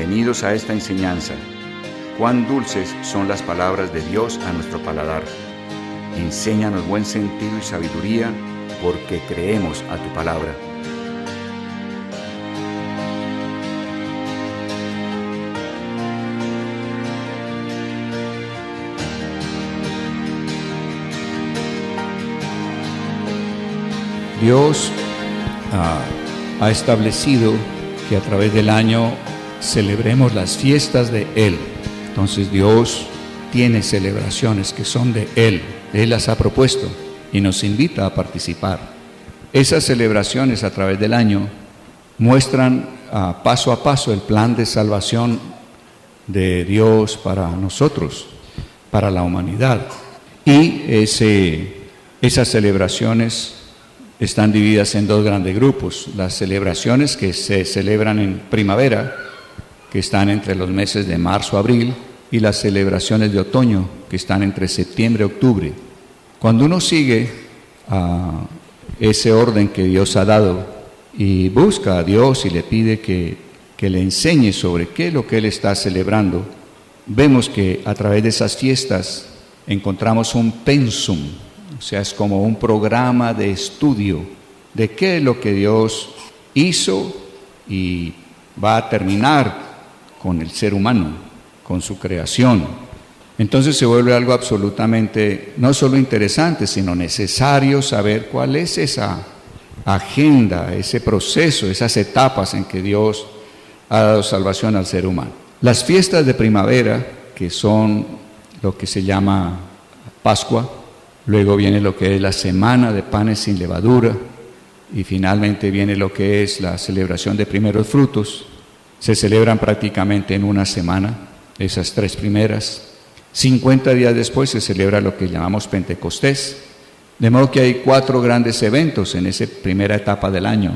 Bienvenidos a esta enseñanza. Cuán dulces son las palabras de Dios a nuestro paladar. Enséñanos buen sentido y sabiduría, porque creemos a tu palabra. Dios ha establecido que a través del año celebremos las fiestas de Él. Entonces Dios tiene celebraciones que son de Él las ha propuesto y nos invita a participar. Esas celebraciones a través del año muestran paso a paso el plan de salvación de Dios para nosotros, para la humanidad. Y esas celebraciones están divididas en dos grandes grupos: las celebraciones que se celebran en primavera, que están entre los meses de marzo a abril, y las celebraciones de otoño, que están entre septiembre y octubre. Cuando uno sigue ese orden que Dios ha dado y busca a Dios y le pide que le enseñe sobre qué es lo que Él está celebrando, vemos que a través de esas fiestas encontramos un pensum. O sea, es como un programa de estudio de qué es lo que Dios hizo y va a terminar con el ser humano, con su creación. Entonces se vuelve algo absolutamente, no solo interesante, sino necesario saber cuál es esa agenda, ese proceso, esas etapas en que Dios ha dado salvación al ser humano. Las fiestas de primavera, que son lo que se llama Pascua, luego viene lo que es la Semana de Panes sin Levadura, y finalmente viene lo que es la celebración de primeros frutos. Se celebran prácticamente en una semana, esas tres primeras. 50 días después se celebra lo que llamamos Pentecostés, de modo que hay 4 grandes eventos en esa primera etapa del año.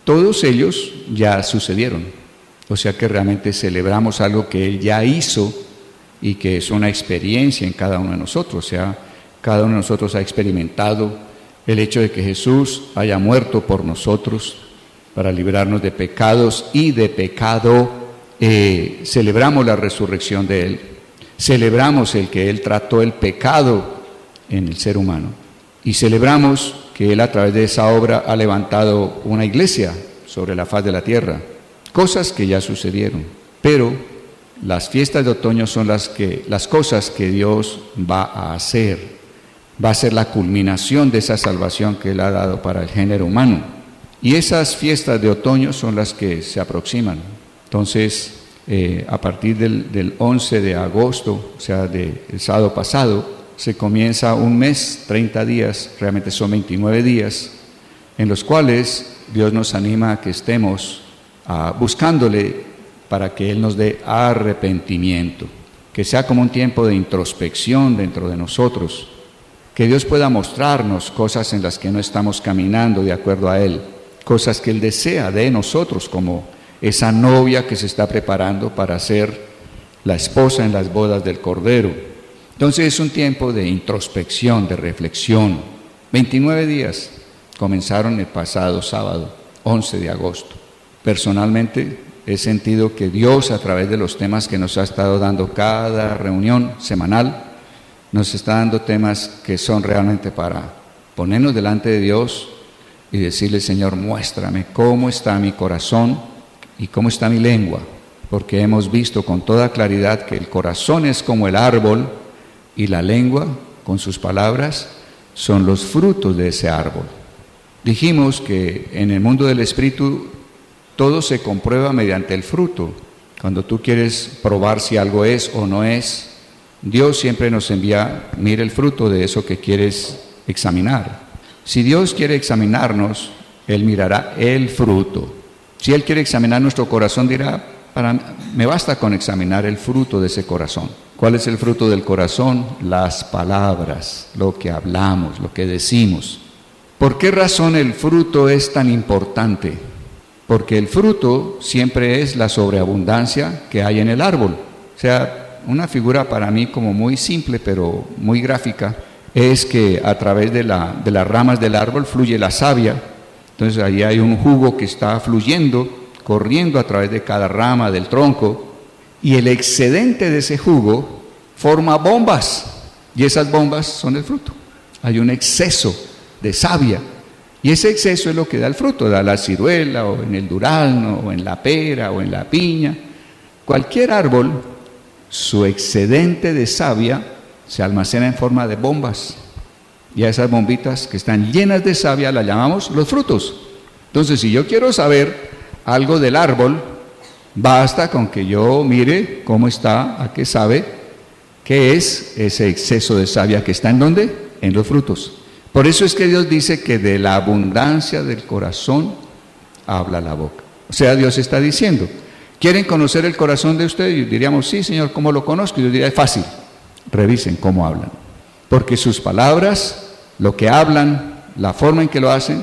Todos ellos ya sucedieron, o sea que realmente celebramos algo que Él ya hizo y que es una experiencia en cada uno de nosotros. O sea, cada uno de nosotros ha experimentado el hecho de que Jesús haya muerto por nosotros para librarnos de pecados y de pecado. Celebramos la resurrección de Él, celebramos el que Él trató el pecado en el ser humano, y celebramos que Él a través de esa obra ha levantado una iglesia sobre la faz de la tierra, cosas que ya sucedieron. Pero las fiestas de otoño son las cosas que Dios va a hacer. Va a ser la culminación de esa salvación que Él ha dado para el género humano. Y esas fiestas de otoño son las que se aproximan. Entonces, a partir del 11 de agosto, o sea, del sábado pasado, se comienza un mes, 30 días, realmente son 29 días, en los cuales Dios nos anima a que estemos buscándole para que Él nos dé arrepentimiento, que sea como un tiempo de introspección dentro de nosotros, que Dios pueda mostrarnos cosas en las que no estamos caminando de acuerdo a Él, cosas que Él desea de nosotros, como esa novia que se está preparando para ser la esposa en las bodas del Cordero. Entonces es un tiempo de introspección, de reflexión. 29 días comenzaron el pasado sábado, 11 de agosto. Personalmente he sentido que Dios, a través de los temas que nos ha estado dando cada reunión semanal, nos está dando temas que son realmente para ponernos delante de Dios y decirle: Señor, muéstrame cómo está mi corazón y cómo está mi lengua, porque hemos visto con toda claridad que el corazón es como el árbol y la lengua, con sus palabras, son los frutos de ese árbol. Dijimos que en el mundo del Espíritu todo se comprueba mediante el fruto. Cuando tú quieres probar si algo es o no es, Dios siempre nos envía: mira el fruto de eso que quieres examinar. Si Dios quiere examinarnos, Él mirará el fruto. Si Él quiere examinar nuestro corazón, dirá: me basta con examinar el fruto de ese corazón. ¿Cuál es el fruto del corazón? Las palabras, lo que hablamos, lo que decimos. ¿Por qué razón el fruto es tan importante? Porque el fruto siempre es la sobreabundancia que hay en el árbol. O sea, una figura para mí como muy simple pero muy gráfica es que a través de las ramas del árbol fluye la savia. Entonces ahí hay un jugo que está fluyendo corriendo a través de cada rama del tronco, y el excedente de ese jugo forma bombas, y esas bombas son el fruto. Hay un exceso de savia, y ese exceso es lo que da el fruto, da la ciruela, o en el durazno, o en la pera, o en la piña. Cualquier árbol, su excedente de savia se almacena en forma de bombas, y a esas bombitas que están llenas de savia las llamamos los frutos. Entonces, si yo quiero saber algo del árbol, basta con que yo mire cómo está, a qué sabe, qué es ese exceso de savia que está en ¿dónde? En los frutos. Por eso es que Dios dice que de la abundancia del corazón habla la boca. O sea, Dios está diciendo, ¿quieren conocer el corazón de ustedes? Y diríamos, sí, Señor, ¿cómo lo conozco? Y yo diría, es fácil, revisen cómo hablan. Porque sus palabras, lo que hablan, la forma en que lo hacen,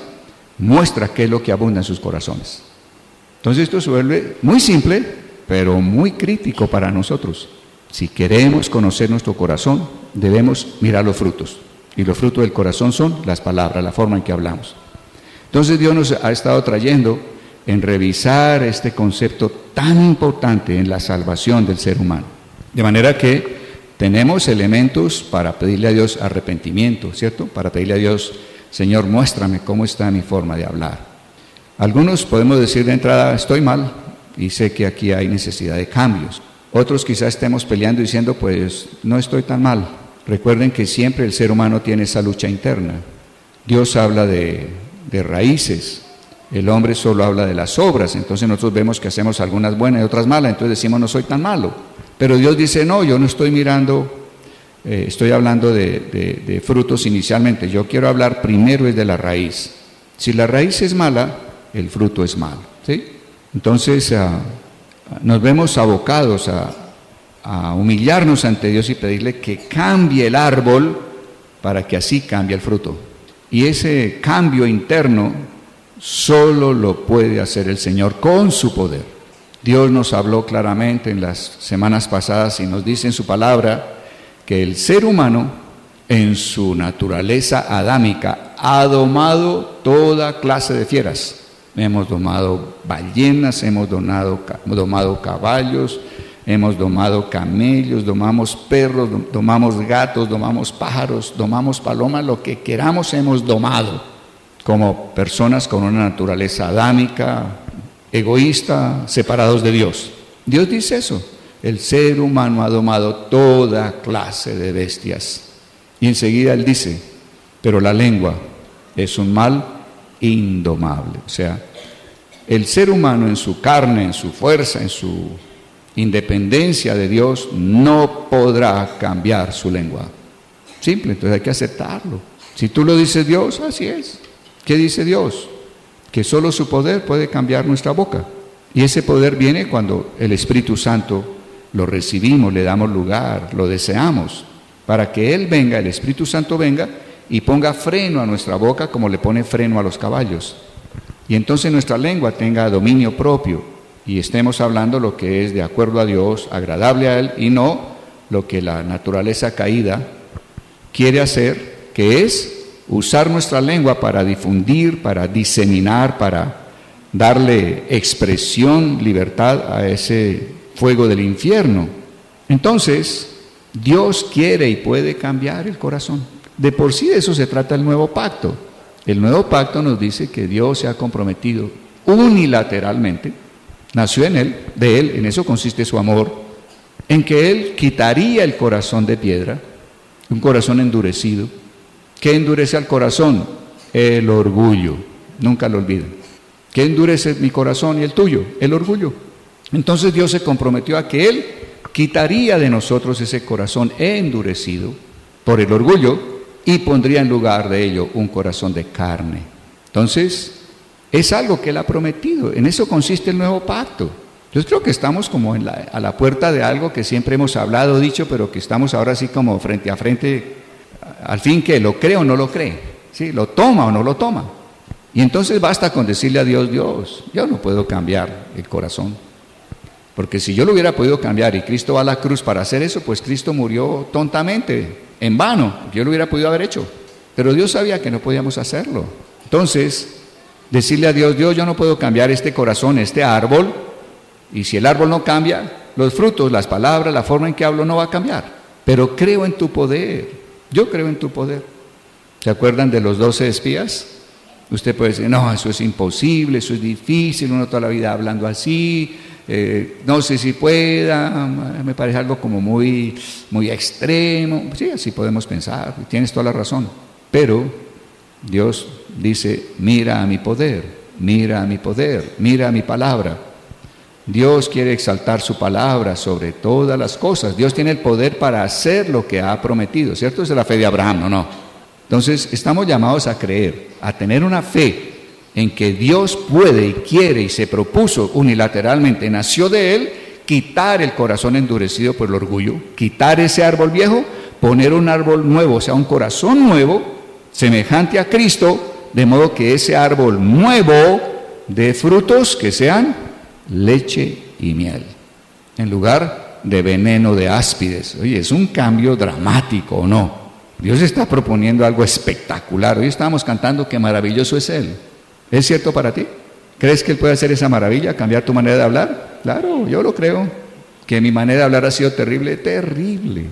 muestra qué es lo que abunda en sus corazones. Entonces esto se vuelve muy simple, pero muy crítico para nosotros. Si queremos conocer nuestro corazón, debemos mirar los frutos. Y los frutos del corazón son las palabras, la forma en que hablamos. Entonces Dios nos ha estado trayendo en revisar este concepto tan importante en la salvación del ser humano. De manera que tenemos elementos para pedirle a Dios arrepentimiento, ¿cierto? Para pedirle a Dios, Señor, muéstrame cómo está mi forma de hablar. Algunos podemos decir de entrada, estoy mal y sé que aquí hay necesidad de cambios. Otros quizás estemos peleando diciendo, pues no estoy tan mal. Recuerden que siempre el ser humano tiene esa lucha interna. Dios habla de raíces, el hombre solo habla de las obras. Entonces nosotros vemos que hacemos algunas buenas y otras malas, entonces decimos no soy tan malo. Pero Dios dice, no, yo no estoy mirando, estoy hablando de frutos inicialmente. Yo quiero hablar primero es de la raíz. Si la raíz es mala, el fruto es malo, ¿sí? Entonces nos vemos abocados a humillarnos ante Dios y pedirle que cambie el árbol para que así cambie el fruto. Y ese cambio interno solo lo puede hacer el Señor con su poder. Dios nos habló claramente en las semanas pasadas y nos dice en su palabra que el ser humano en su naturaleza adámica ha domado toda clase de fieras. Hemos domado ballenas, hemos domado caballos, hemos domado camellos, domamos perros, domamos gatos, domamos pájaros, domamos palomas, lo que queramos hemos domado como personas con una naturaleza adámica, egoísta, separados de Dios. Dios dice eso, el ser humano ha domado toda clase de bestias. Y enseguida Él dice, pero la lengua es un mal indomable. O sea, el ser humano en su carne, en su fuerza, en su independencia de Dios, no podrá cambiar su lengua. Simple, entonces hay que aceptarlo. Si tú lo dices Dios, así es. ¿Qué dice Dios? Que solo su poder puede cambiar nuestra boca. Y ese poder viene cuando el Espíritu Santo lo recibimos, le damos lugar, lo deseamos, para que Él venga, el Espíritu Santo venga y ponga freno a nuestra boca como le pone freno a los caballos. Y entonces nuestra lengua tenga dominio propio y estemos hablando lo que es de acuerdo a Dios, agradable a Él, y no lo que la naturaleza caída quiere hacer, que es usar nuestra lengua para difundir, para diseminar, para darle expresión, libertad a ese fuego del infierno. Entonces, Dios quiere y puede cambiar el corazón. De por sí de eso se trata el nuevo pacto. El nuevo pacto nos dice que Dios se ha comprometido unilateralmente, nació en Él, de Él, en eso consiste su amor, en que Él quitaría el corazón de piedra, un corazón endurecido. ¿Qué endurece al corazón? El orgullo, nunca lo olviden. ¿Qué endurece mi corazón y el tuyo? El orgullo. Entonces Dios se comprometió a que Él quitaría de nosotros ese corazón endurecido por el orgullo y pondría en lugar de ello un corazón de carne. Entonces, es algo que Él ha prometido. En eso consiste el nuevo pacto. Yo creo que estamos como a la puerta de algo que siempre hemos hablado, dicho, pero que estamos ahora así como frente a frente. Al fin, ¿qué? ¿Lo cree o no lo cree? ¿Sí? ¿Lo toma o no lo toma? Y entonces basta con decirle a Dios, Dios, yo no puedo cambiar el corazón. Porque si yo lo hubiera podido cambiar y Cristo va a la cruz para hacer eso, pues Cristo murió tontamente, en vano. Yo lo hubiera podido haber hecho. Pero Dios sabía que no podíamos hacerlo. Entonces, Decirle a Dios, Dios, yo no puedo cambiar este corazón, este árbol, y si el árbol no cambia, los frutos, las palabras, la forma en que hablo no va a cambiar. Pero creo en tu poder, yo creo en tu poder. ¿Se acuerdan de los 12 espías? Usted puede decir, no, eso es imposible, eso es difícil, uno toda la vida hablando así, no sé si pueda, me parece algo como muy extremo. Sí, así podemos pensar, tienes toda la razón. Pero Dios dice, mira a mi poder, mira a mi poder, mira a mi palabra. Dios quiere exaltar su palabra sobre todas las cosas. Dios tiene el poder para hacer lo que ha prometido, ¿cierto? Esa es la fe de Abraham, ¿no? Entonces, estamos llamados a creer, a tener una fe en que Dios puede y quiere y se propuso unilateralmente, nació de Él, quitar el corazón endurecido por el orgullo, quitar ese árbol viejo, poner un árbol nuevo, o sea, un corazón nuevo, semejante a Cristo, de modo que ese árbol nuevo dé frutos que sean leche y miel, en lugar de veneno de áspides. Oye, es un cambio dramático, ¿o no? Dios está proponiendo algo espectacular. Hoy estábamos cantando que maravilloso es Él. ¿Es cierto para ti? ¿Crees que Él puede hacer esa maravilla, cambiar tu manera de hablar? Claro, yo lo creo. Que mi manera de hablar ha sido terrible, terrible.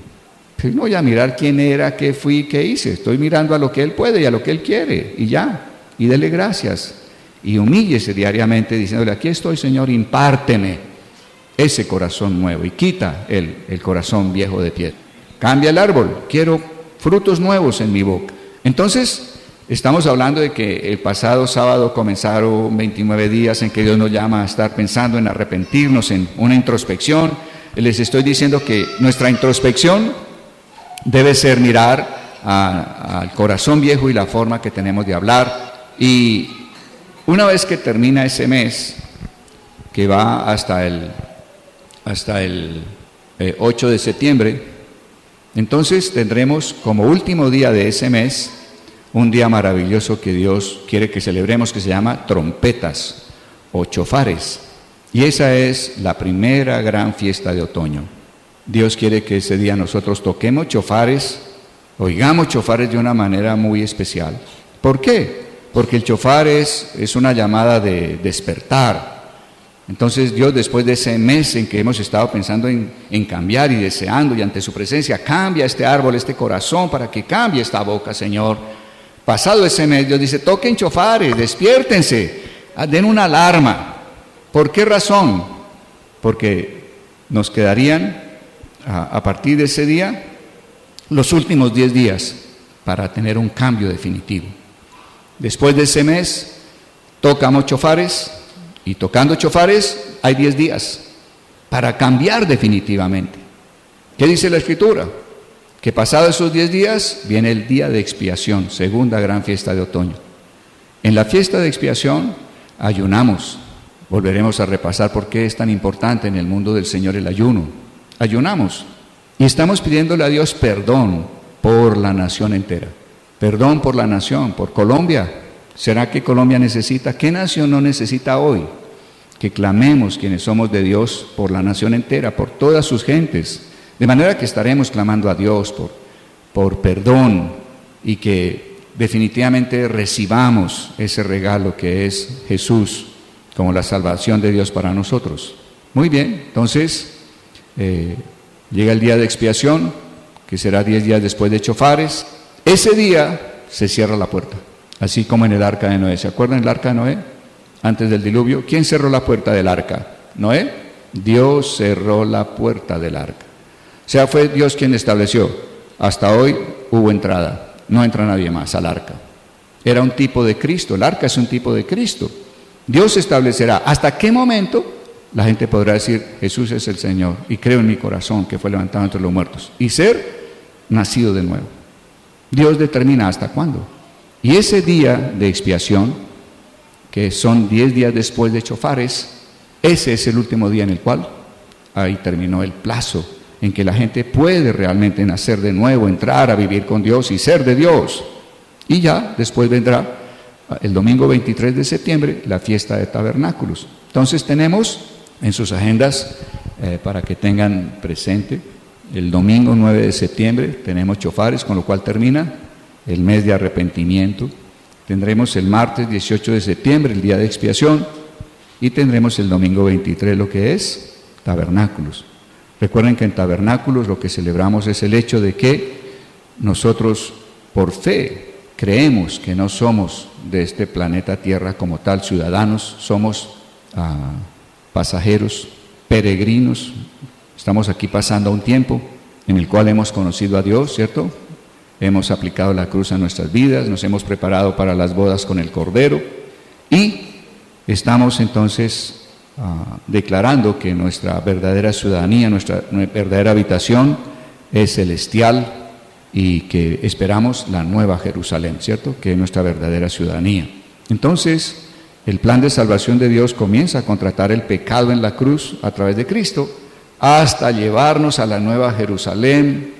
Pero no voy a mirar quién era, qué fui, qué hice. Estoy mirando a lo que Él puede y a lo que Él quiere. Y ya. Y dele gracias. Y humíllese diariamente diciéndole, aquí estoy, Señor, impárteme ese corazón nuevo. Y quita el corazón viejo de piedra. Cambia el árbol. Quiero frutos nuevos en mi boca. Entonces, estamos hablando de que el pasado sábado comenzaron 29 días en que Dios nos llama a estar pensando en arrepentirnos, en una introspección. Les estoy diciendo que nuestra introspección debe ser mirar al corazón viejo y la forma que tenemos de hablar. Y una vez que termina ese mes, que va hasta el 8 de septiembre, entonces tendremos como último día de ese mes un día maravilloso que Dios quiere que celebremos, que se llama trompetas o chofares. Y esa es la primera gran fiesta de otoño. Dios quiere que ese día nosotros toquemos chofares, oigamos chofares de una manera muy especial. ¿Por qué? Porque el chofar es una llamada de despertar. Entonces Dios, después de ese mes en que hemos estado pensando en cambiar y deseando y ante su presencia, cambia este árbol, este corazón para que cambie esta boca, Señor. Pasado ese mes, Dios dice, toquen chofares, despiértense, den una alarma. ¿Por qué razón? Porque nos quedarían a partir de ese día los últimos 10 días para tener un cambio definitivo. Después de ese mes, tocamos chofares. Y tocando chofares hay 10 días para cambiar definitivamente. ¿Qué dice la Escritura? Que pasados esos 10 días viene el día de expiación, segunda gran fiesta de otoño. En la fiesta de expiación ayunamos. Volveremos a repasar por qué es tan importante en el mundo del Señor el ayuno. Ayunamos y estamos pidiéndole a Dios perdón por la nación entera. Perdón por la nación, por Colombia. ¿Será que Colombia necesita? ¿Qué nación no necesita hoy? Que clamemos quienes somos de Dios por la nación entera, por todas sus gentes. De manera que estaremos clamando a Dios por perdón y que definitivamente recibamos ese regalo que es Jesús como la salvación de Dios para nosotros. Muy bien, entonces llega el día de expiación, que será 10 días después de chofares. Ese día se cierra la puerta. Así como en el arca de Noé. ¿Se acuerdan del arca de Noé? Antes del diluvio. ¿Quién cerró la puerta del arca? ¿Noé? Dios cerró la puerta del arca. O sea, fue Dios quien estableció. Hasta hoy hubo entrada. No entra nadie más al arca. Era un tipo de Cristo. El arca es un tipo de Cristo. Dios establecerá hasta qué momento la gente podrá decir, Jesús es el Señor y creo en mi corazón que fue levantado entre los muertos. Y ser nacido de nuevo. Dios determina hasta cuándo. Y ese día de expiación, que son 10 días después de chofares, ese es el último día en el cual ahí terminó el plazo en que la gente puede realmente nacer de nuevo, entrar a vivir con Dios y ser de Dios. Y ya después vendrá el domingo 23 de septiembre la fiesta de tabernáculos. Entonces tenemos en sus agendas, para que tengan presente, el domingo 9 de septiembre tenemos chofares, con lo cual termina el mes de arrepentimiento. Tendremos el martes 18 de septiembre, el día de expiación, y tendremos el domingo 23, lo que es tabernáculos. Recuerden que en tabernáculos lo que celebramos es el hecho de que nosotros por fe creemos que no somos de este planeta Tierra como tal, ciudadanos, somos pasajeros, peregrinos. Estamos aquí pasando un tiempo en el cual hemos conocido a Dios, ¿cierto? Hemos aplicado la cruz a nuestras vidas, nos hemos preparado para las bodas con el Cordero y estamos entonces declarando que nuestra verdadera ciudadanía, nuestra verdadera habitación es celestial y que esperamos la nueva Jerusalén, ¿cierto? Que es nuestra verdadera ciudadanía. Entonces, el plan de salvación de Dios comienza a contratar el pecado en la cruz a través de Cristo hasta llevarnos a la nueva Jerusalén,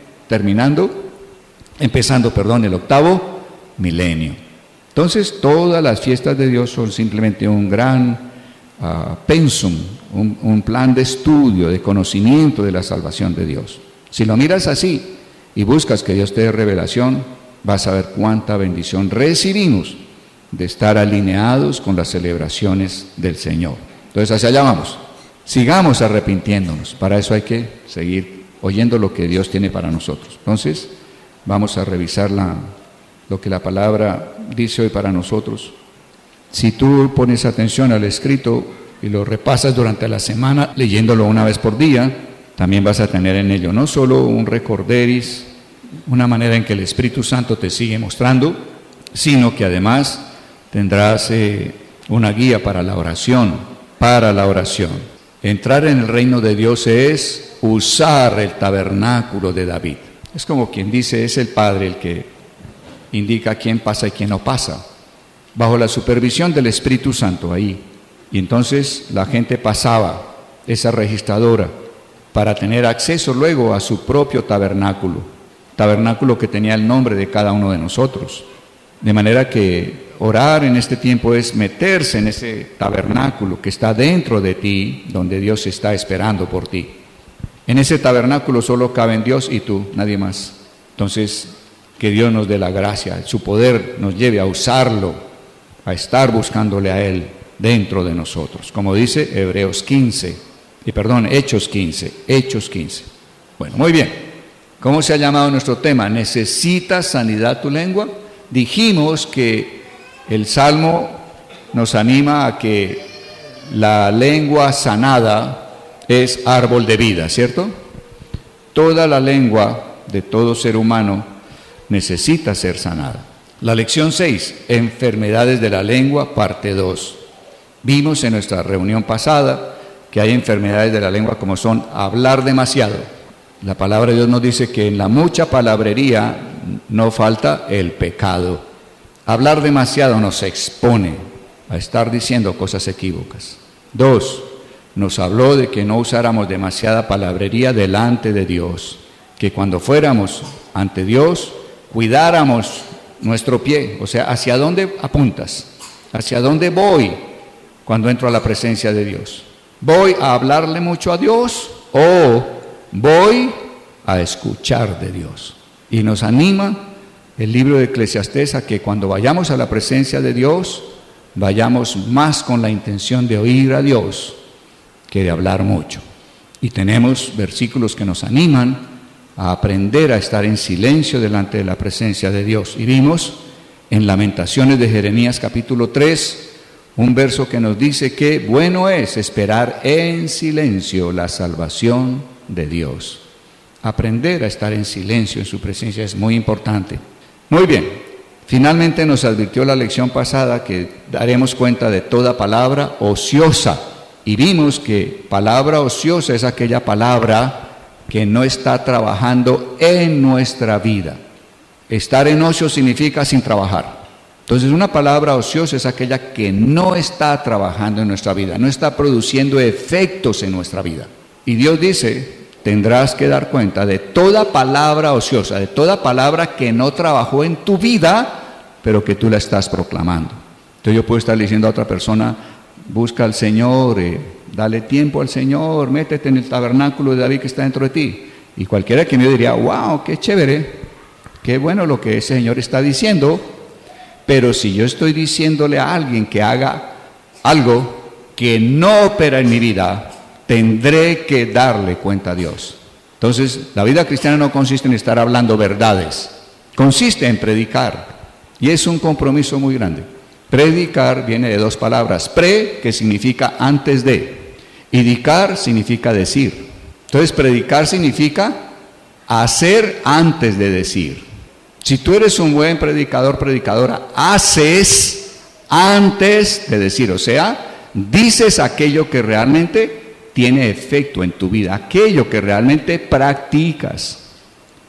empezando el octavo milenio. Entonces, todas las fiestas de Dios son simplemente un gran pensum, un plan de estudio, de conocimiento de la salvación de Dios. Si lo miras así y buscas que Dios te dé revelación, vas a ver cuánta bendición recibimos de estar alineados con las celebraciones del Señor. Entonces, hacia allá vamos. Sigamos arrepintiéndonos. Para eso hay que seguir oyendo lo que Dios tiene para nosotros. Entonces, vamos a revisar lo que la palabra dice hoy para nosotros. Si tú pones atención al escrito y lo repasas durante la semana, leyéndolo una vez por día, también vas a tener en ello no solo un recorderis, una manera en que el Espíritu Santo te sigue mostrando, sino que además tendrás una guía para la oración, Entrar en el reino de Dios es usar el tabernáculo de David. Es como quien dice, es el Padre el que indica quién pasa y quién no pasa, bajo la supervisión del Espíritu Santo ahí. Y entonces la gente pasaba esa registradora para tener acceso luego a su propio tabernáculo que tenía el nombre de cada uno de nosotros. De manera que orar en este tiempo es meterse en ese tabernáculo que está dentro de ti, donde Dios está esperando por ti. En ese tabernáculo solo caben Dios y tú, nadie más. Entonces, que Dios nos dé la gracia, su poder nos lleve a usarlo, a estar buscándole a Él dentro de nosotros. Como dice Hechos 15. Bueno, muy bien. ¿Cómo se ha llamado nuestro tema? ¿Necesitas sanidad tu lengua? Dijimos que el Salmo nos anima a que la lengua sanada es árbol de vida, ¿cierto? Toda la lengua de todo ser humano necesita ser sanada. La lección 6, enfermedades de la lengua, parte 2. Vimos en nuestra reunión pasada que hay enfermedades de la lengua como son hablar demasiado. La palabra de Dios nos dice que en la mucha palabrería no falta el pecado. Hablar demasiado nos expone a estar diciendo cosas equívocas. 2, nos habló de que no usáramos demasiada palabrería delante de Dios, que cuando fuéramos ante Dios cuidáramos nuestro pie, o sea, ¿hacia dónde apuntas? ¿Hacia dónde voy cuando entro a la presencia de Dios? ¿Voy a hablarle mucho a Dios o voy a escuchar de Dios? Y nos anima el libro de Eclesiastés a que cuando vayamos a la presencia de Dios, vayamos más con la intención de oír a Dios que de hablar mucho. Y tenemos versículos que nos animan a aprender a estar en silencio delante de la presencia de Dios. Y vimos en Lamentaciones de Jeremías capítulo 3, un verso que nos dice que bueno es esperar en silencio la salvación de Dios. Aprender a estar en silencio en su presencia es muy importante. Muy bien, finalmente nos advirtió la lección pasada que daremos cuenta de toda palabra ociosa. Y vimos que palabra ociosa es aquella palabra que no está trabajando en nuestra vida. Estar en ocio significa sin trabajar. Entonces, una palabra ociosa es aquella que no está trabajando en nuestra vida, no está produciendo efectos en nuestra vida. Y Dios dice, tendrás que dar cuenta de toda palabra ociosa, de toda palabra que no trabajó en tu vida, pero que tú la estás proclamando. Entonces yo puedo estar diciendo a otra persona, busca al Señor, dale tiempo al Señor, métete en el tabernáculo de David que está dentro de ti. Y cualquiera que me diría, wow, qué chévere, qué bueno lo que ese Señor está diciendo, Pero si yo estoy diciéndole a alguien que haga algo que no opera en mi vida, tendré que darle cuenta a Dios. Entonces, la vida cristiana no consiste en estar hablando verdades, consiste en predicar. Y es un compromiso muy grande. Predicar viene de dos palabras: pre, que significa antes de, y dicar significa decir. Entonces, predicar significa hacer antes de decir. Si tú eres un buen predicador, predicadora, haces antes de decir, o sea, dices aquello que realmente tiene efecto en tu vida, aquello que realmente practicas.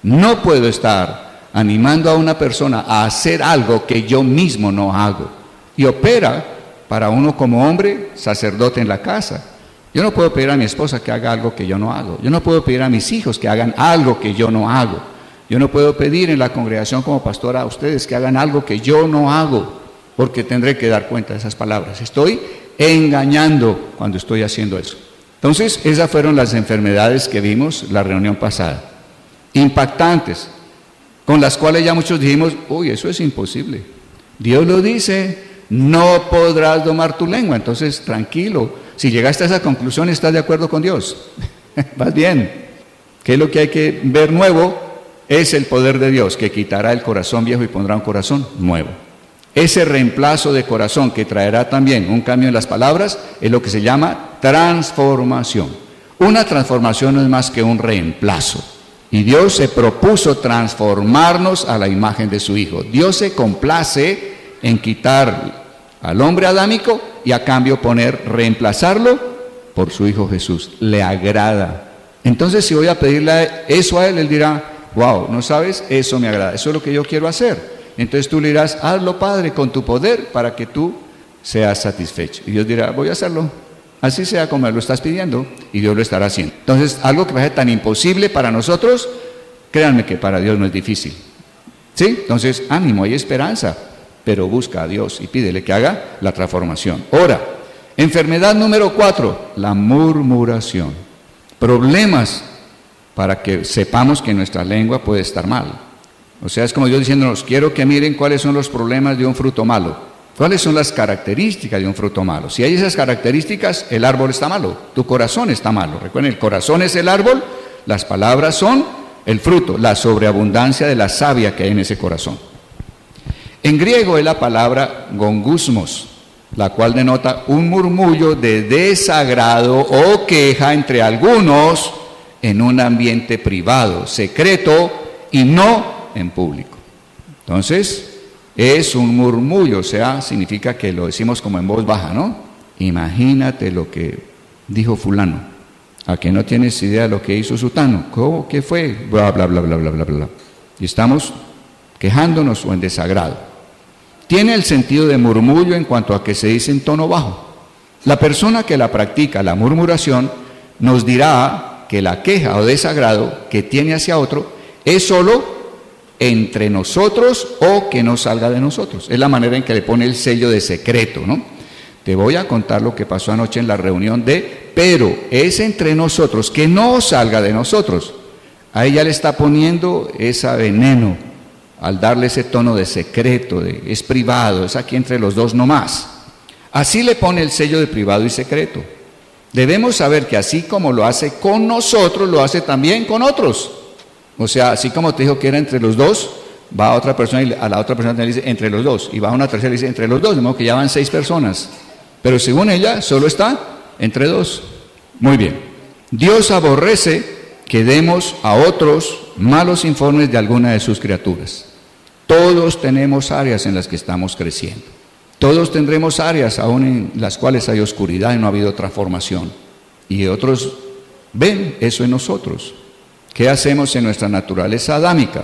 No puedo estar animando a una persona a hacer algo que yo mismo no hago. Y opera para uno como hombre, sacerdote en la casa. Yo no puedo pedir a mi esposa que haga algo que yo no hago. Yo no puedo pedir a mis hijos que hagan algo que yo no hago. Yo no puedo pedir en la congregación como pastor a ustedes que hagan algo que yo no hago, porque tendré que dar cuenta de esas palabras. Estoy engañando cuando estoy haciendo eso. Entonces, esas fueron las enfermedades que vimos la reunión pasada. Impactantes, con las cuales ya muchos dijimos, uy, eso es imposible. Dios lo dice, no podrás domar tu lengua. Entonces, tranquilo, si llegaste a esa conclusión, ¿estás de acuerdo con Dios? Vas bien. ¿Qué es lo que hay que ver nuevo? Es el poder de Dios, que quitará el corazón viejo y pondrá un corazón nuevo. Ese reemplazo de corazón que traerá también un cambio en las palabras es lo que se llama transformación. Una transformación no es más que un reemplazo. Y Dios se propuso transformarnos a la imagen de su Hijo. Dios se complace en quitar al hombre adámico y a cambio reemplazarlo por su Hijo Jesús. Le agrada. Entonces, si voy a pedirle eso a Él, Él dirá, wow, ¿no sabes? Eso me agrada, eso es lo que yo quiero hacer. Entonces tú le dirás, hazlo, Padre, con tu poder para que tú seas satisfecho. Y Dios dirá, voy a hacerlo, así sea como lo estás pidiendo, y Dios lo estará haciendo. Entonces, algo que parece tan imposible para nosotros, créanme que para Dios no es difícil. ¿Sí? Entonces, ánimo, hay esperanza, pero busca a Dios y pídele que haga la transformación. Ahora, enfermedad número 4, la murmuración. Problemas para que sepamos que nuestra lengua puede estar mal. O sea, es como Dios diciéndonos, quiero que miren cuáles son los problemas de un fruto malo. ¿Cuáles son las características de un fruto malo? Si hay esas características, el árbol está malo, tu corazón está malo. Recuerden, el corazón es el árbol, las palabras son el fruto, la sobreabundancia de la savia que hay en ese corazón. En griego es la palabra gongusmos, la cual denota un murmullo de desagrado o queja entre algunos en un ambiente privado, secreto y no en público. Entonces, es un murmullo, o sea, significa que lo decimos como en voz baja, ¿no? Imagínate lo que dijo fulano, a que no tienes idea de lo que hizo sutano, ¿cómo? ¿Qué fue? Bla, bla, bla, bla, bla, bla, bla. Y estamos quejándonos o en desagrado. Tiene el sentido de murmullo en cuanto a que se dice en tono bajo. La persona que la practica, la murmuración, nos dirá que la queja o desagrado que tiene hacia otro es solo entre nosotros o que no salga de nosotros. Es la manera en que le pone el sello de secreto, ¿no? Te voy a contar lo que pasó anoche en la reunión pero es entre nosotros, que no salga de nosotros. A ella le está poniendo ese veneno al darle ese tono de secreto, es privado, es aquí entre los dos nomás. Así le pone el sello de privado y secreto. Debemos saber que así como lo hace con nosotros, lo hace también con otros. O sea, así como te dijo que era entre los dos, va a otra persona y a la otra persona le dice entre los dos, y va a una tercera y le dice entre los dos, de modo que ya van 6 personas. Pero según ella, solo está entre 2. Muy bien. Dios aborrece que demos a otros malos informes de alguna de sus criaturas. Todos tenemos áreas en las que estamos creciendo. Todos tendremos áreas aún en las cuales hay oscuridad y no ha habido transformación. Y otros ven eso en nosotros. ¿Qué hacemos en nuestra naturaleza adámica?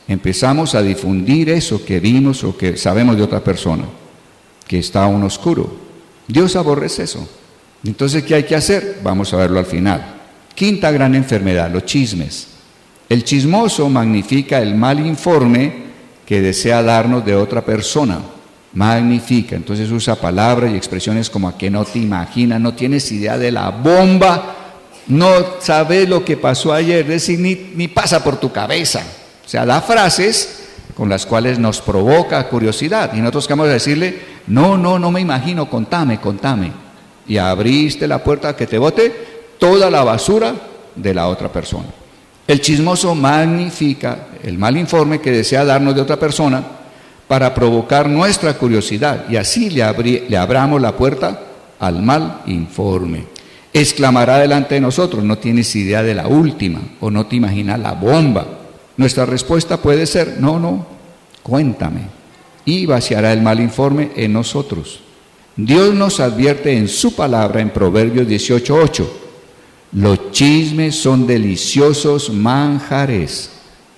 Empezamos a difundir eso que vimos o que sabemos de otra persona, que está aún oscuro. Dios aborrece eso. Entonces, ¿qué hay que hacer? Vamos a verlo al final. Quinta gran enfermedad, los chismes. El chismoso magnifica el mal informe que desea darnos de otra persona. Magnifica, entonces usa palabras y expresiones como a que no te imaginas, no tienes idea de la bomba, no sabes lo que pasó ayer, es decir, ni pasa por tu cabeza. O sea, da frases con las cuales nos provoca curiosidad. Y nosotros vamos a decirle, no me imagino, contame. Y abriste la puerta a que te bote toda la basura de la otra persona. El chismoso magnifica el mal informe que desea darnos de otra persona para provocar nuestra curiosidad y así le abramos la puerta al mal informe. Exclamará delante de nosotros, no tienes idea de la última o no te imaginas la bomba. Nuestra respuesta puede ser, no, cuéntame. Y vaciará el mal informe en nosotros. Dios nos advierte en su palabra en Proverbios 18:8. Los chismes son deliciosos manjares,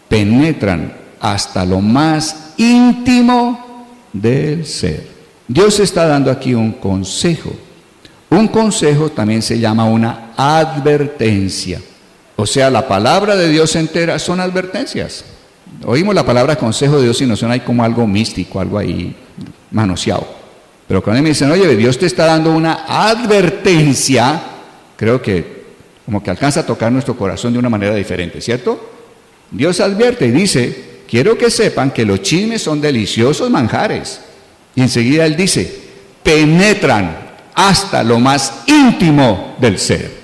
penetran hasta lo más íntimo del ser. Dios está dando aquí un consejo. Un consejo también se llama una advertencia. O sea, la palabra de Dios entera son advertencias. Oímos la palabra consejo de Dios y nos suena ahí como algo místico, algo ahí manoseado. Pero cuando me dicen, oye, Dios te está dando una advertencia, creo que como que alcanza a tocar nuestro corazón de una manera diferente, ¿cierto? Dios advierte y dice, quiero que sepan que los chismes son deliciosos manjares. Y enseguida Él dice, penetran hasta lo más íntimo del ser.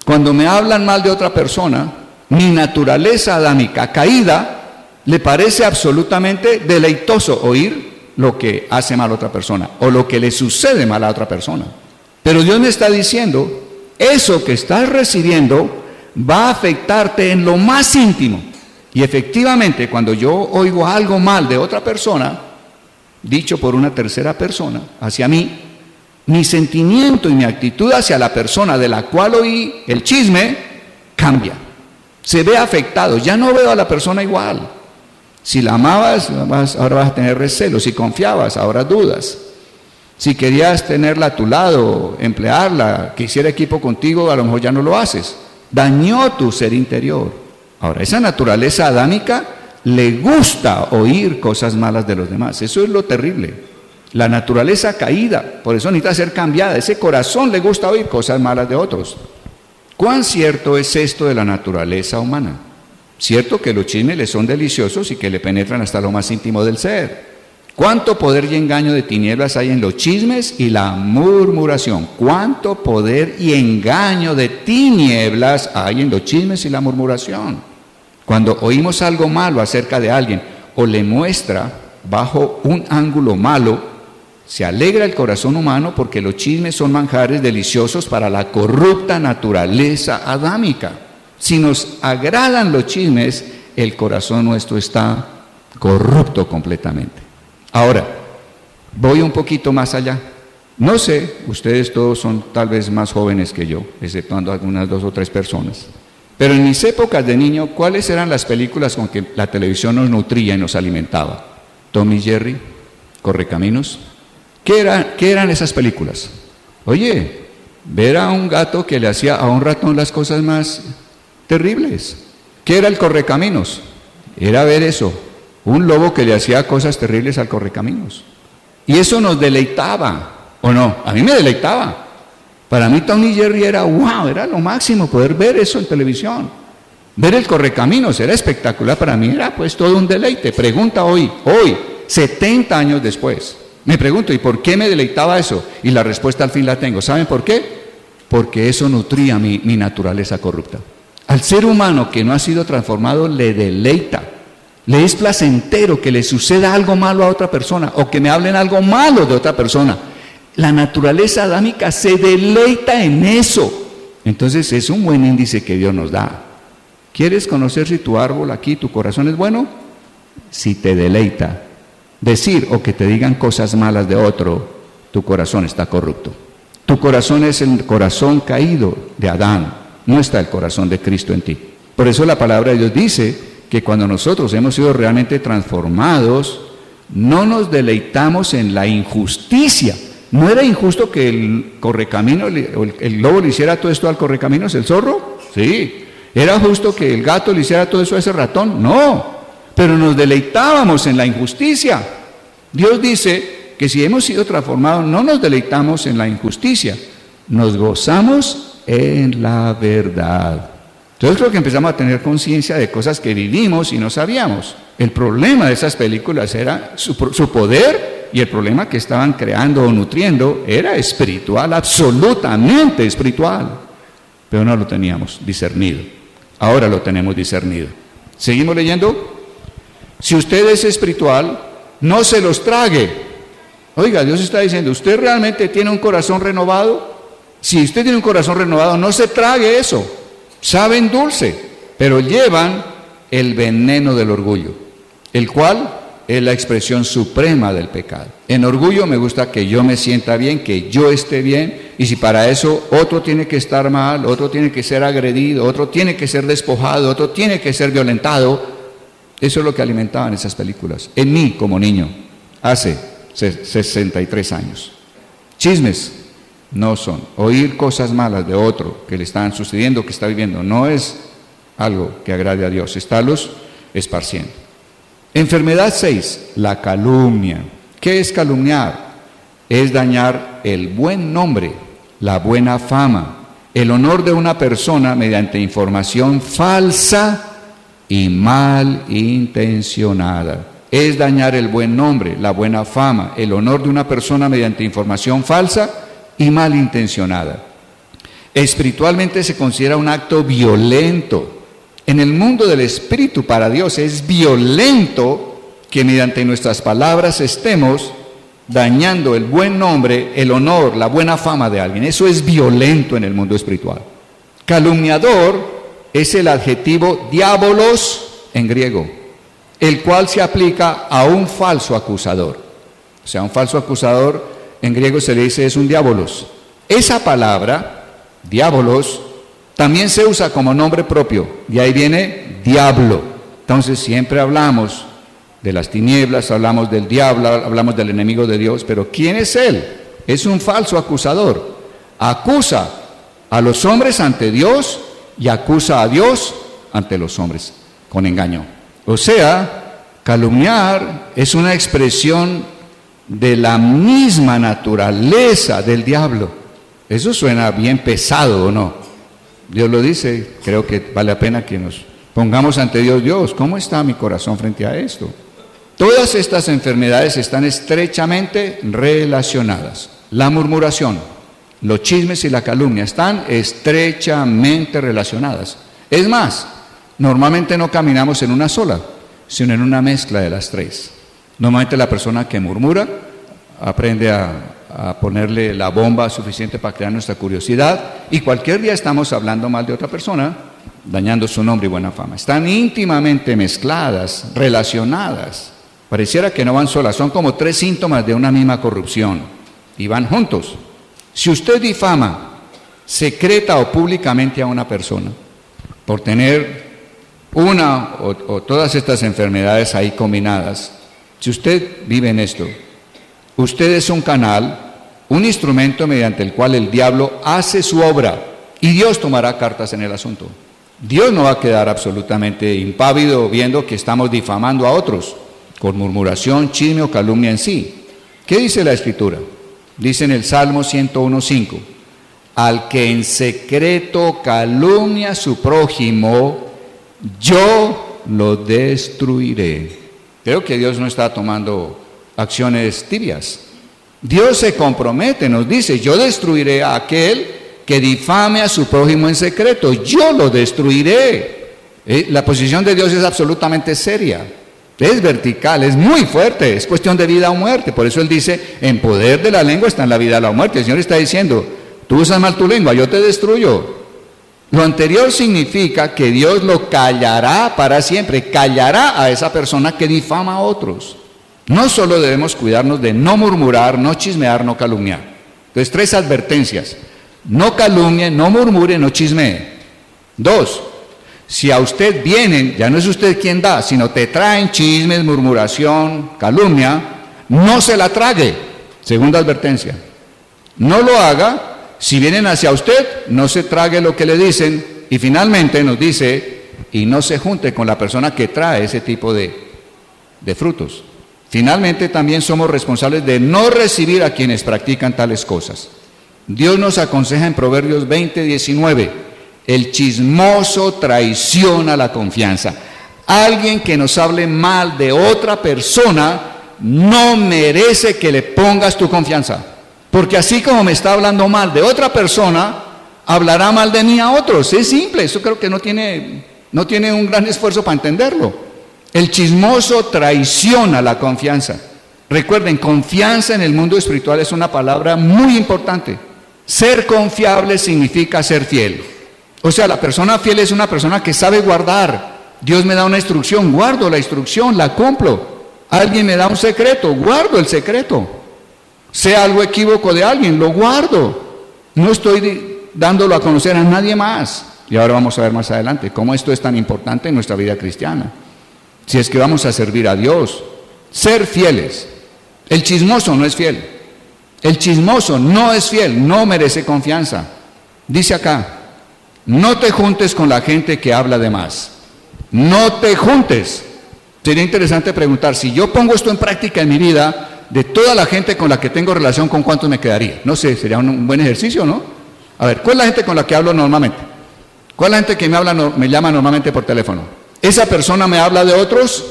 Cuando me hablan mal de otra persona, mi naturaleza adámica caída le parece absolutamente deleitoso oír lo que hace mal a otra persona o lo que le sucede mal a otra persona. Pero Dios me está diciendo, eso que estás recibiendo va a afectarte en lo más íntimo. Y efectivamente, cuando yo oigo algo mal de otra persona, dicho por una tercera persona, hacia mí, mi sentimiento y mi actitud hacia la persona de la cual oí el chisme cambia. Se ve afectado, ya no veo a la persona igual. Si la amabas, ahora vas a tener recelos. Si confiabas, ahora dudas. Si querías tenerla a tu lado, emplearla, que hiciera equipo contigo, a lo mejor ya no lo haces. Dañó tu ser interior. Ahora, esa naturaleza adámica le gusta oír cosas malas de los demás. Eso es lo terrible. La naturaleza caída, por eso necesita ser cambiada. Ese corazón le gusta oír cosas malas de otros. ¿Cuán cierto es esto de la naturaleza humana? Cierto que los chismes le son deliciosos y que le penetran hasta lo más íntimo del ser. ¿Cuánto poder y engaño de tinieblas hay en los chismes y la murmuración? ¿Cuánto poder y engaño de tinieblas hay en los chismes y la murmuración? Cuando oímos algo malo acerca de alguien o le muestra bajo un ángulo malo, se alegra el corazón humano porque los chismes son manjares deliciosos para la corrupta naturaleza adámica. Si nos agradan los chismes, el corazón nuestro está corrupto completamente. Ahora, voy un poquito más allá. No sé, ustedes todos son tal vez más jóvenes que yo, exceptuando algunas 2 o 3 personas. Pero en mis épocas de niño, ¿cuáles eran las películas con que la televisión nos nutría y nos alimentaba? Tom y Jerry, Correcaminos. ¿Qué eran esas películas? Oye, ver a un gato que le hacía a un ratón las cosas más terribles. ¿Qué era el Correcaminos? Era ver eso, un lobo que le hacía cosas terribles al Correcaminos. Y eso nos deleitaba, ¿o no? A mí me deleitaba. Para mí Tom y Jerry era wow, era lo máximo poder ver eso en televisión. Ver el Correcaminos era espectacular, para mí era pues todo un deleite. Pregunta hoy, 70 años después, me pregunto, ¿y por qué me deleitaba eso? Y la respuesta al fin la tengo. ¿Saben por qué? Porque eso nutría mi naturaleza corrupta. Al ser humano que no ha sido transformado le deleita, le es placentero que le suceda algo malo a otra persona o que me hablen algo malo de otra persona. La naturaleza adámica se deleita en eso. Entonces es un buen índice que Dios nos da. ¿Quieres conocer si tu árbol aquí, tu corazón es bueno? Si te deleita decir o que te digan cosas malas de otro, tu corazón está corrupto. Tu corazón es el corazón caído de Adán, no está el corazón de Cristo en ti. Por eso la palabra de Dios dice que cuando nosotros hemos sido realmente transformados, no nos deleitamos en la injusticia. ¿No era injusto que el correcamino, el lobo le hiciera todo esto al correcaminos, el zorro? Sí. ¿Era justo que el gato le hiciera todo eso a ese ratón? No. Pero nos deleitábamos en la injusticia. Dios dice que si hemos sido transformados, no nos deleitamos en la injusticia, nos gozamos en la verdad. Entonces creo que empezamos a tener conciencia de cosas que vivimos y no sabíamos. El problema de esas películas era su poder, y el problema que estaban creando o nutriendo era espiritual, absolutamente espiritual. Pero no lo teníamos discernido. Ahora lo tenemos discernido. ¿Seguimos leyendo? Si usted es espiritual, no se los trague. Oiga, Dios está diciendo, ¿usted realmente tiene un corazón renovado? Si usted tiene un corazón renovado, no se trague eso. Saben dulce, pero llevan el veneno del orgullo, el cual es la expresión suprema del pecado. En orgullo me gusta que yo me sienta bien, que yo esté bien, y si para eso otro tiene que estar mal, otro tiene que ser agredido, otro tiene que ser despojado, otro tiene que ser violentado, eso es lo que alimentaban esas películas. En mí, como niño, hace 63 años. Chismes no son. Oír cosas malas de otro que le están sucediendo, que está viviendo, no es algo que agrade a Dios. Estarlos esparciendo. Enfermedad 6, la calumnia. ¿Qué es calumniar? Es dañar el buen nombre, la buena fama, el honor de una persona mediante información falsa y mal intencionada. Es dañar el buen nombre, la buena fama, el honor de una persona mediante información falsa y mal intencionada. Espiritualmente se considera un acto violento. En el mundo del espíritu, para Dios es violento que mediante nuestras palabras estemos dañando el buen nombre, el honor, la buena fama de alguien. Eso es violento en el mundo espiritual. Calumniador es el adjetivo diabolos en griego, el cual se aplica a un falso acusador. O sea, un falso acusador en griego se le dice es un diabolos. Esa palabra, diabolos, también se usa como nombre propio, y ahí viene diablo. Entonces siempre hablamos de las tinieblas, hablamos del diablo, hablamos del enemigo de Dios, pero ¿quién es él? Es un falso acusador. Acusa a los hombres ante Dios y acusa a Dios ante los hombres con engaño. O sea, calumniar es una expresión de la misma naturaleza del diablo. Eso suena bien pesado, ¿o no? Dios lo dice, creo que vale la pena que nos pongamos ante Dios. Dios, ¿cómo está mi corazón frente a esto? Todas estas enfermedades están estrechamente relacionadas. La murmuración, los chismes y la calumnia están estrechamente relacionadas. Es más, normalmente no caminamos en una sola, sino en una mezcla de las tres. Normalmente la persona que murmura aprende a ponerle la bomba suficiente para crear nuestra curiosidad, y cualquier día estamos hablando mal de otra persona, dañando su nombre y buena fama. Están íntimamente mezcladas, relacionadas. Pareciera que no van solas, son como tres síntomas de una misma corrupción y van juntos. Si usted difama secreta o públicamente a una persona por tener una o todas estas enfermedades ahí combinadas, si usted vive en esto, usted es un canal, un instrumento mediante el cual el diablo hace su obra, y Dios tomará cartas en el asunto. Dios no va a quedar absolutamente impávido viendo que estamos difamando a otros con murmuración, chisme o calumnia en sí. ¿Qué dice la Escritura? Dice en el Salmo 101:5, al que en secreto calumnia a su prójimo, yo lo destruiré. Creo que Dios no está tomando acciones tibias. Dios se compromete, nos dice, yo destruiré a aquel que difame a su prójimo en secreto, yo lo destruiré. La posición de Dios es absolutamente seria, es vertical, es muy fuerte, es cuestión de vida o muerte. Por eso Él dice, en poder de la lengua está en la vida o la muerte. El Señor está diciendo, tú usas mal tu lengua, yo te destruyo. Lo anterior significa que Dios lo callará para siempre, callará a esa persona que difama a otros. No solo debemos cuidarnos de no murmurar, no chismear, no calumniar. Entonces, 3 advertencias. No calumnie, no murmure, no chismee. 2, si a usted vienen, ya no es usted quien da, sino te traen chismes, murmuración, calumnia, no se la trague. Segunda advertencia. No lo haga. Si vienen hacia usted, no se trague lo que le dicen. Y finalmente nos dice, y no se junte con la persona que trae ese tipo de frutos. Finalmente también somos responsables de no recibir a quienes practican tales cosas. Dios nos aconseja en Proverbios 20:19, el chismoso traiciona la confianza. Alguien que nos hable mal de otra persona no merece que le pongas tu confianza. Porque así como me está hablando mal de otra persona, hablará mal de mí a otros. Es simple, eso creo que no tiene un gran esfuerzo para entenderlo. El chismoso traiciona la confianza. Recuerden, confianza en el mundo espiritual es una palabra muy importante. Ser confiable significa ser fiel. O sea, la persona fiel es una persona que sabe guardar. Dios me da una instrucción, guardo la instrucción, la cumplo. Alguien me da un secreto, guardo el secreto. Sea algo equívoco de alguien, lo guardo. No estoy dándolo a conocer a nadie más. Y ahora vamos a ver más adelante cómo esto es tan importante en nuestra vida cristiana. Si es que vamos a servir a Dios, ser fieles. El chismoso no es fiel. El chismoso no es fiel, no merece confianza. Dice acá, no te juntes con la gente que habla de más. No te juntes. Sería interesante preguntar, si yo pongo esto en práctica en mi vida, de toda la gente con la que tengo relación, ¿con cuántos me quedaría? No sé, sería un buen ejercicio, ¿no? A ver, ¿cuál es la gente con la que hablo normalmente? ¿Cuál es la gente que me llama normalmente por teléfono? ¿Esa persona me habla de otros?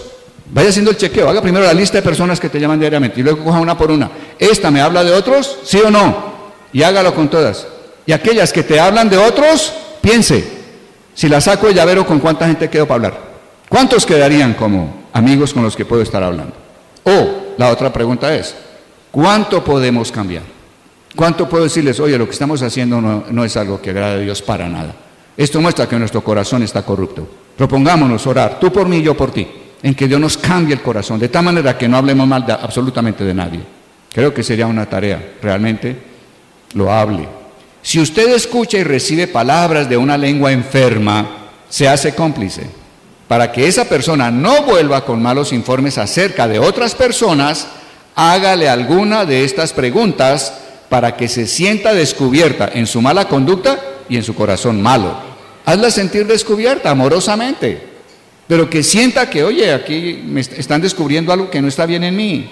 Vaya haciendo el chequeo, haga primero la lista de personas que te llaman diariamente y luego coja una por una. ¿Esta me habla de otros? ¿Sí o no? Y hágalo con todas. Y aquellas que te hablan de otros, piense, si la saco de llavero, ¿con cuánta gente quedo para hablar? ¿Cuántos quedarían como amigos con los que puedo estar hablando? O la otra pregunta es, ¿cuánto podemos cambiar? ¿Cuánto puedo decirles, oye, lo que estamos haciendo no es algo que agrade a Dios para nada? Esto muestra que nuestro corazón está corrupto. Propongámonos orar, tú por mí y yo por ti, en que Dios nos cambie el corazón, de tal manera que no hablemos mal absolutamente de nadie. Creo que sería una tarea realmente loable. Si usted escucha y recibe palabras de una lengua enferma, se hace cómplice. Para que esa persona no vuelva con malos informes acerca de otras personas, hágale alguna de estas preguntas para que se sienta descubierta en su mala conducta y en su corazón malo. Hazla sentir descubierta amorosamente, pero que sienta que, oye, aquí me están descubriendo algo que no está bien en mí.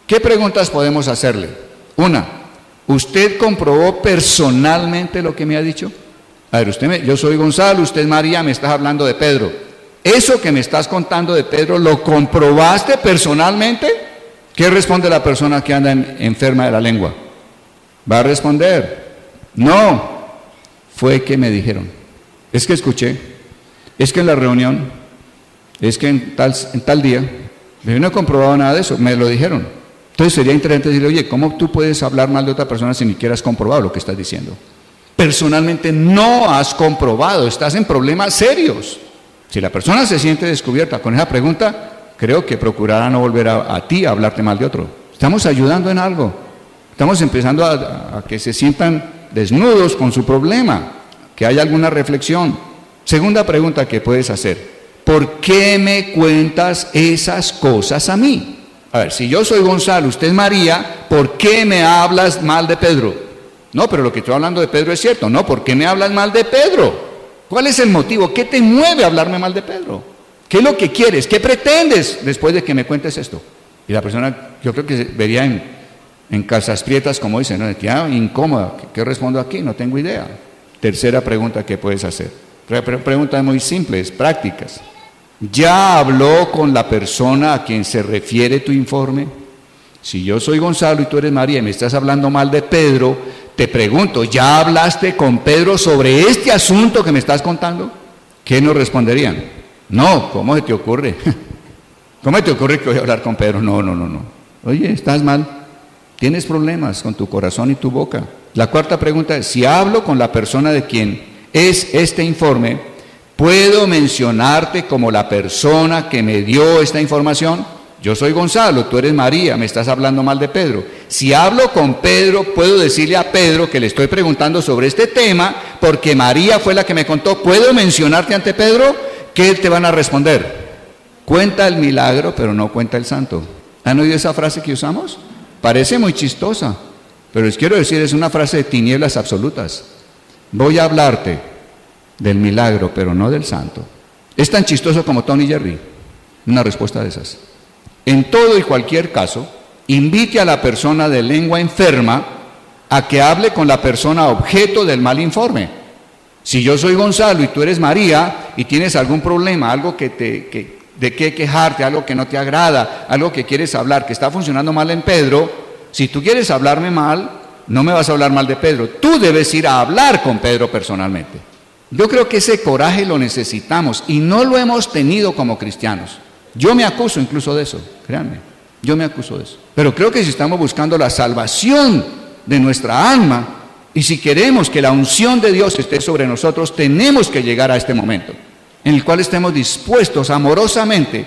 ¿Qué preguntas podemos hacerle? Una, ¿usted comprobó personalmente lo que me ha dicho? A ver, yo soy Gonzalo, usted es María, me estás hablando de Pedro. ¿Eso que me estás contando de Pedro lo comprobaste personalmente? ¿Qué responde la persona que anda enferma de la lengua? Va a responder, no, fue que me dijeron, es que escuché, es que en la reunión, es que en tal día, yo no he comprobado nada de eso, me lo dijeron. Entonces sería interesante decirle, oye, ¿cómo tú puedes hablar mal de otra persona si ni siquiera has comprobado lo que estás diciendo? Personalmente no has comprobado, estás en problemas serios. Si la persona se siente descubierta con esa pregunta, creo que procurará no volver a ti a hablarte mal de otro. Estamos ayudando en algo, estamos empezando a que se sientan desnudos con su problema, que haya alguna reflexión. Segunda pregunta que puedes hacer, ¿por qué me cuentas esas cosas a mí? A ver, si yo soy Gonzalo, usted es María, ¿por qué me hablas mal de Pedro? No, pero lo que estoy hablando de Pedro es cierto. No, ¿por qué me hablas mal de Pedro? ¿Cuál es el motivo? ¿Qué te mueve a hablarme mal de Pedro? ¿Qué es lo que quieres? ¿Qué pretendes después de que me cuentes esto? Y la persona, yo creo que vería en calzas prietas, como dicen, ¿no? Incómoda. ¿Qué respondo aquí? No tengo idea. Tercera pregunta que puedes hacer. Preguntas muy simples, prácticas. ¿Ya habló con la persona a quien se refiere tu informe? Si yo soy Gonzalo y tú eres María y me estás hablando mal de Pedro, te pregunto, ¿ya hablaste con Pedro sobre este asunto que me estás contando? ¿Qué nos responderían? No, ¿cómo se te ocurre? ¿Cómo te ocurre que voy a hablar con Pedro? No. Oye, estás mal, tienes problemas con tu corazón y tu boca. La cuarta pregunta es, si hablo con la persona de quien es este informe, ¿puedo mencionarte como la persona que me dio esta información? Yo soy Gonzalo, tú eres María, me estás hablando mal de Pedro. Si hablo con Pedro, puedo decirle a Pedro que le estoy preguntando sobre este tema, porque María fue la que me contó. ¿Puedo mencionarte ante Pedro? ¿Qué te van a responder? Cuenta el milagro, pero no cuenta el santo. ¿Han oído esa frase que usamos? Parece muy chistosa, pero les quiero decir, es una frase de tinieblas absolutas. Voy a hablarte del milagro, pero no del santo. Es tan chistoso como Tom y Jerry. Una respuesta de esas. En todo y cualquier caso, invite a la persona de lengua enferma a que hable con la persona objeto del mal informe. Si yo soy Gonzalo y tú eres María y tienes algún problema, algo que de qué quejarte, algo que no te agrada, algo que quieres hablar, que está funcionando mal en Pedro, si tú quieres hablarme mal, no me vas a hablar mal de Pedro. Tú debes ir a hablar con Pedro personalmente. Yo creo que ese coraje lo necesitamos y no lo hemos tenido como cristianos. Yo me acuso incluso de eso, créanme, yo me acuso de eso. Pero creo que si estamos buscando la salvación de nuestra alma y si queremos que la unción de Dios esté sobre nosotros, tenemos que llegar a este momento en el cual estemos dispuestos amorosamente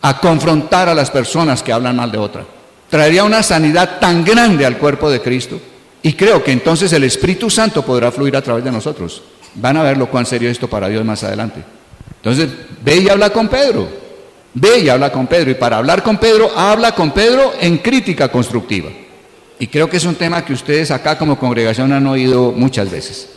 a confrontar a las personas que hablan mal de otra. Traería una sanidad tan grande al cuerpo de Cristo y creo que entonces el Espíritu Santo podrá fluir a través de nosotros. Van a ver lo cuán serio es esto para Dios más adelante. Entonces, ve y habla con Pedro. Ve y habla con Pedro. Y para hablar con Pedro, habla con Pedro en crítica constructiva. Y creo que es un tema que ustedes acá como congregación han oído muchas veces.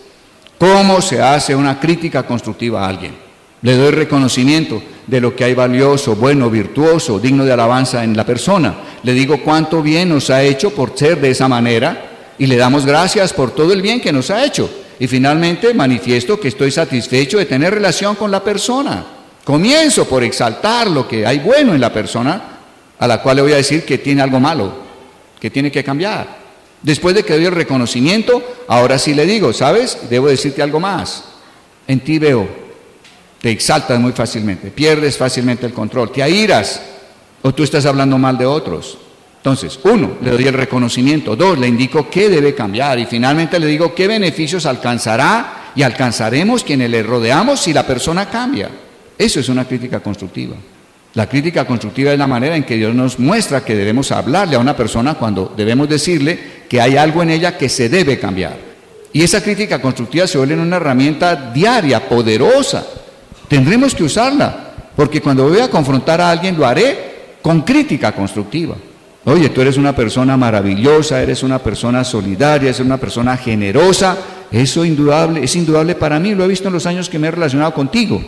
¿Cómo se hace una crítica constructiva a alguien? Le doy reconocimiento de lo que hay valioso, bueno, virtuoso, digno de alabanza en la persona. Le digo cuánto bien nos ha hecho por ser de esa manera y le damos gracias por todo el bien que nos ha hecho. Y finalmente manifiesto que estoy satisfecho de tener relación con la persona. Comienzo por exaltar lo que hay bueno en la persona, a la cual le voy a decir que tiene algo malo, que tiene que cambiar. Después de que doy el reconocimiento, ahora sí le digo, ¿sabes? Debo decirte algo más. En ti veo, te exaltas muy fácilmente, pierdes fácilmente el control, te airas, o tú estás hablando mal de otros. Entonces, 1, le doy el reconocimiento. 2, le indico qué debe cambiar. Y finalmente le digo qué beneficios alcanzará y alcanzaremos quienes le rodeamos si la persona cambia. Eso es una crítica constructiva. La crítica constructiva es la manera en que Dios nos muestra que debemos hablarle a una persona cuando debemos decirle que hay algo en ella que se debe cambiar. Y esa crítica constructiva se vuelve una herramienta diaria, poderosa. Tendremos que usarla, porque cuando voy a confrontar a alguien lo haré con crítica constructiva. Oye, tú eres una persona maravillosa, eres una persona solidaria, eres una persona generosa. Eso es indudable para mí, lo he visto en los años que me he relacionado contigo.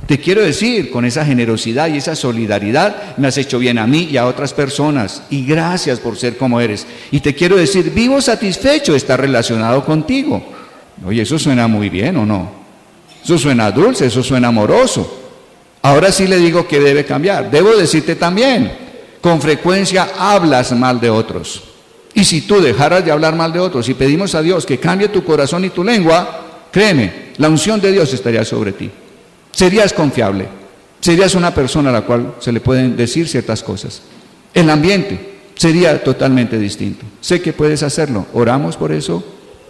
Te quiero decir, con esa generosidad y esa solidaridad me has hecho bien a mí y a otras personas. Y gracias por ser como eres. Y te quiero decir, vivo satisfecho de estar relacionado contigo. Oye, eso suena muy bien, ¿o no? Eso suena dulce, eso suena amoroso. Ahora sí le digo que debe cambiar. Debo decirte también, con frecuencia hablas mal de otros. Y si tú dejaras de hablar mal de otros y pedimos a Dios que cambie tu corazón y tu lengua, créeme, la unción de Dios estaría sobre ti. Serías confiable, serías una persona a la cual se le pueden decir ciertas cosas. El ambiente sería totalmente distinto. Sé que puedes hacerlo, oramos por eso.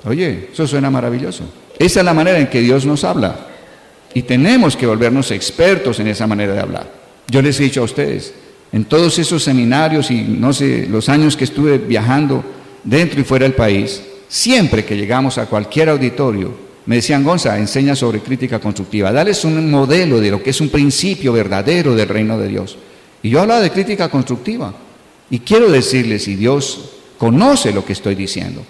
Oye, eso suena maravilloso. Esa es la manera en que Dios nos habla y tenemos que volvernos expertos en esa manera de hablar. Yo les he dicho a ustedes, en todos esos seminarios y no sé, los años que estuve viajando dentro y fuera del país, siempre que llegamos a cualquier auditorio, me decían, Gonza, enseña sobre crítica constructiva, dales un modelo de lo que es un principio verdadero del reino de Dios. Y yo hablaba de crítica constructiva. Y quiero decirles, y Dios conoce lo que estoy diciendo,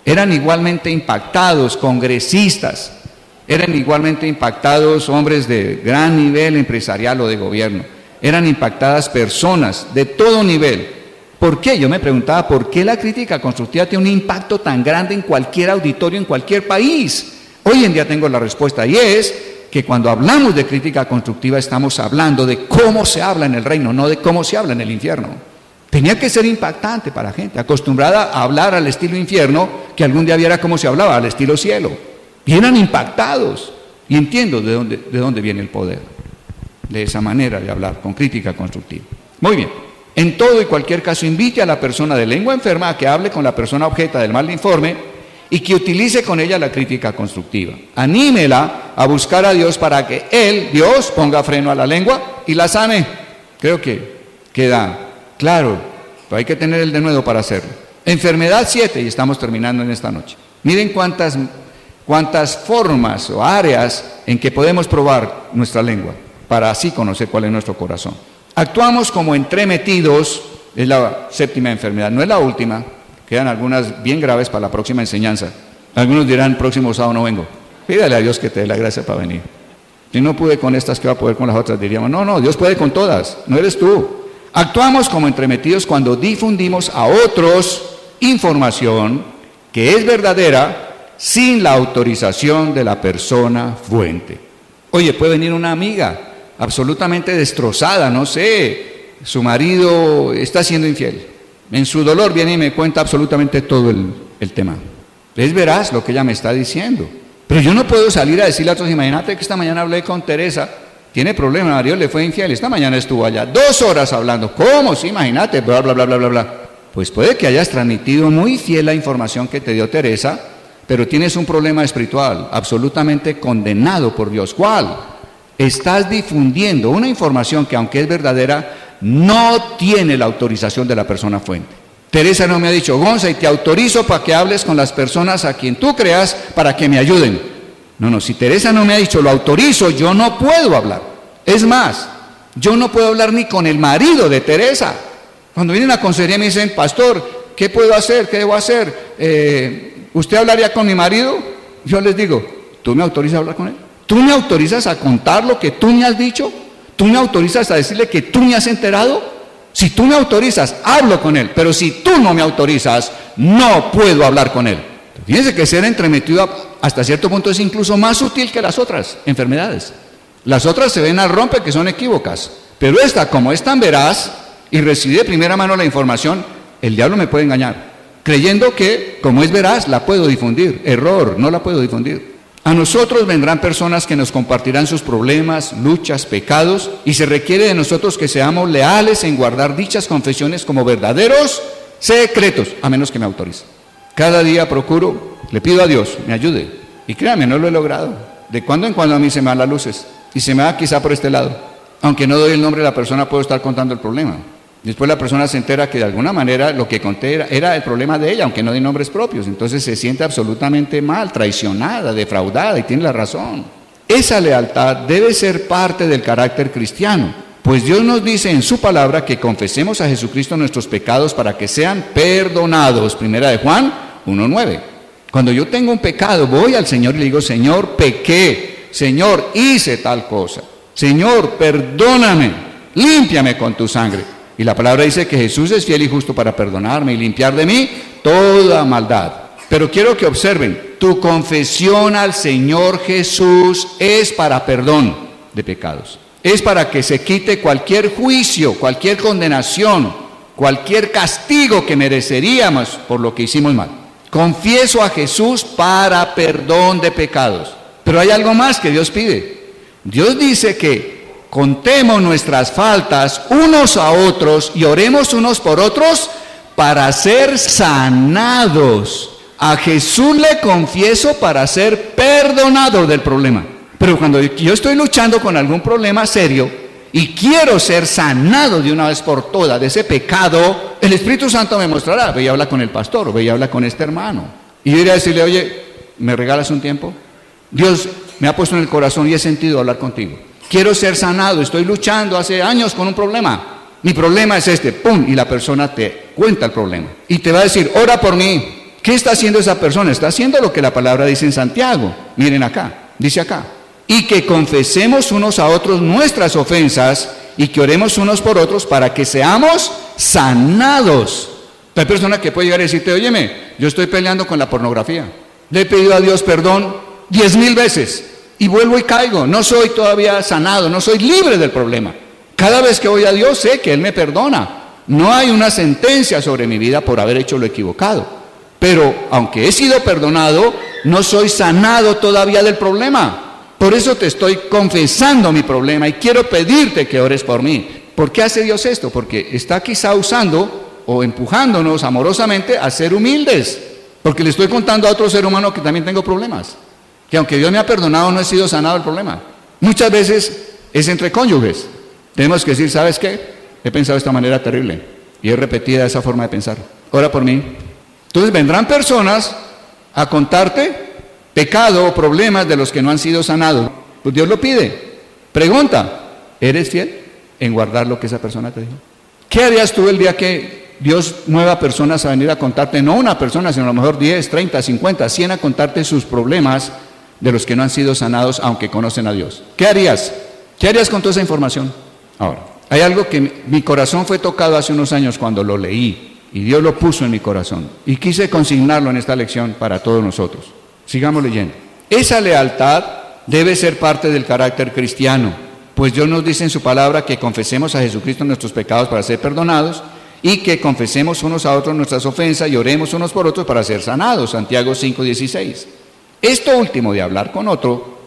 eran igualmente impactados congresistas, eran igualmente impactados hombres de gran nivel empresarial o de gobierno, eran impactadas personas de todo nivel. ¿Por qué? Yo me preguntaba, ¿por qué la crítica constructiva tiene un impacto tan grande en cualquier auditorio, en cualquier país? Hoy en día tengo la respuesta y es que cuando hablamos de crítica constructiva estamos hablando de cómo se habla en el reino, no de cómo se habla en el infierno. Tenía que ser impactante para la gente, acostumbrada a hablar al estilo infierno, que algún día viera cómo se hablaba al estilo cielo. Y eran impactados. Y entiendo de dónde viene el poder, de esa manera de hablar, con crítica constructiva. Muy bien. En todo y cualquier caso, invite a la persona de lengua enferma a que hable con la persona objeta del mal informe y que utilice con ella la crítica constructiva. Anímela a buscar a Dios para que Dios, ponga freno a la lengua y la sane. Creo que queda claro, pero hay que tener el denuedo para hacerlo. Enfermedad 7, y estamos terminando en esta noche. Miren cuántas formas o áreas en que podemos probar nuestra lengua, para así conocer cuál es nuestro corazón. Actuamos como entremetidos, es la 7ª enfermedad, no es la última. Quedan algunas bien graves para la próxima enseñanza. Algunos dirán, próximo sábado no vengo. Pídale a Dios que te dé la gracia para venir. Si no pude con estas, ¿qué va a poder con las otras? Diríamos, no, Dios puede con todas, no eres tú. Actuamos como entremetidos cuando difundimos a otros información que es verdadera sin la autorización de la persona fuente. Oye, puede venir una amiga absolutamente destrozada, no sé, su marido está siendo infiel. En su dolor viene y me cuenta absolutamente todo el tema. Es veraz lo que ella me está diciendo. Pero yo no puedo salir a decirle a otros, imagínate que esta mañana hablé con Teresa, tiene problema, marido le fue infiel, esta mañana estuvo allá 2 horas hablando. ¿Cómo? Sí, imagínate, bla, bla, bla, bla, bla, bla. Pues puede que hayas transmitido muy fiel la información que te dio Teresa, pero tienes un problema espiritual absolutamente condenado por Dios. ¿Cuál? Estás difundiendo una información que, aunque es verdadera, no tiene la autorización de la persona fuente. Teresa no me ha dicho, Gonza, y te autorizo para que hables con las personas a quien tú creas para que me ayuden. No, si Teresa no me ha dicho, lo autorizo, yo no puedo hablar. Es más, yo no puedo hablar ni con el marido de Teresa. Cuando vienen a la consejería me dicen, pastor, ¿qué puedo hacer? ¿Qué debo hacer? ¿Usted hablaría con mi marido? Yo les digo, ¿tú me autorizas a hablar con él? ¿Tú me autorizas a contar lo que tú me has dicho? ¿Tú me autorizas a decirle que tú me has enterado? Si tú me autorizas, hablo con él, pero si tú no me autorizas, no puedo hablar con él. Fíjense que ser entremetido hasta cierto punto es incluso más sutil que las otras enfermedades. Las otras se ven al rompe que son equívocas, pero esta, como es tan veraz y recibe de primera mano la información, el diablo me puede engañar, creyendo que, como es veraz, la puedo difundir. Error, no la puedo difundir. A nosotros vendrán personas que nos compartirán sus problemas, luchas, pecados, y se requiere de nosotros que seamos leales en guardar dichas confesiones como verdaderos secretos, a menos que me autorice. Cada día procuro, le pido a Dios, me ayude, y créame, no lo he logrado. De cuando en cuando a mí se me dan las luces, y se me da quizá por este lado. Aunque no doy el nombre de la persona, puedo estar contando el problema. Después la persona se entera que de alguna manera lo que conté era el problema de ella, aunque no de nombres propios. Entonces se siente absolutamente mal, traicionada, defraudada, y tiene la razón. Esa lealtad debe ser parte del carácter cristiano, pues Dios nos dice en su palabra que confesemos a Jesucristo nuestros pecados para que sean perdonados. Primera de Juan 1:9. Cuando yo tengo un pecado, voy al Señor y le digo, Señor, pequé, Señor, hice tal cosa, Señor, perdóname, límpiame con tu sangre. Y la palabra dice que Jesús es fiel y justo para perdonarme y limpiar de mí toda maldad. Pero quiero que observen, tu confesión al Señor Jesús es para perdón de pecados. Es para que se quite cualquier juicio, cualquier condenación, cualquier castigo que mereceríamos por lo que hicimos mal. Confieso a Jesús para perdón de pecados. Pero hay algo más que Dios pide. Dios dice que contemos nuestras faltas unos a otros y oremos unos por otros para ser sanados. A Jesús le confieso para ser perdonado del problema. Pero cuando yo estoy luchando con algún problema serio y quiero ser sanado de una vez por todas de ese pecado, el Espíritu Santo me mostrará, ve y habla con el pastor, o ve y habla con este hermano. Y yo iré a decirle, oye, ¿me regalas un tiempo? Dios me ha puesto en el corazón y he sentido hablar contigo. Quiero ser sanado, estoy luchando hace años con un problema. Mi problema es este, ¡pum! Y la persona te cuenta el problema. Y te va a decir, ora por mí. ¿Qué está haciendo esa persona? Está haciendo lo que la palabra dice en Santiago. Miren acá, dice acá. Y que confesemos unos a otros nuestras ofensas y que oremos unos por otros para que seamos sanados. Hay personas que puede llegar a decirte, óyeme, yo estoy peleando con la pornografía. Le he pedido a Dios perdón 10,000 veces. Y vuelvo y caigo, no soy todavía sanado, no soy libre del problema. Cada vez que voy a Dios sé que Él me perdona. No hay una sentencia sobre mi vida por haber hecho lo equivocado. Pero aunque he sido perdonado, no soy sanado todavía del problema. Por eso te estoy confesando mi problema y quiero pedirte que ores por mí. ¿Por qué hace Dios esto? Porque está quizá usando o empujándonos amorosamente a ser humildes. Porque le estoy contando a otro ser humano que también tengo problemas. Que aunque Dios me ha perdonado, no he sido sanado el problema. Muchas veces es entre cónyuges. Tenemos que decir, ¿sabes qué? He pensado de esta manera terrible y he repetido esa forma de pensar. Ora por mí. Entonces vendrán personas a contarte pecado o problemas de los que no han sido sanados. Pues Dios lo pide. Pregunta, ¿eres fiel en guardar lo que esa persona te dijo? ¿Qué harías tú el día que Dios mueva personas a venir a contarte, no una persona, sino a lo mejor 10, 30, 50, 100 a contarte sus problemas de los que no han sido sanados, aunque conocen a Dios? ¿Qué harías? ¿Qué harías con toda esa información? Ahora, hay algo que mi corazón fue tocado hace unos años cuando lo leí, y Dios lo puso en mi corazón, y quise consignarlo en esta lección para todos nosotros. Sigamos leyendo. Esa lealtad debe ser parte del carácter cristiano, Pues Dios nos dice en su palabra que confesemos a Jesucristo nuestros pecados para ser perdonados y que confesemos unos a otros nuestras ofensas y oremos unos por otros para ser sanados. Santiago 5:16. Esto último de hablar con otro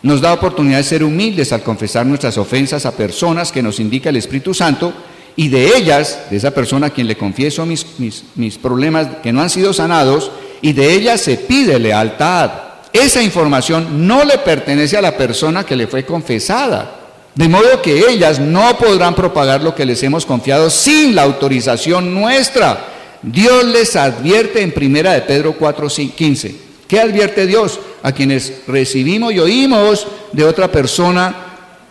nos da oportunidad de ser humildes al confesar nuestras ofensas a personas que nos indica el Espíritu Santo, y de ellas, de esa persona a quien le confieso mis problemas que no han sido sanados, y de ellas se pide lealtad. Esa información no le pertenece a la persona que le fue confesada, de modo que ellas no podrán propagar lo que les hemos confiado sin la autorización nuestra. Dios les advierte en 1 de Pedro 4:15. ¿Qué advierte Dios? A quienes recibimos y oímos de otra persona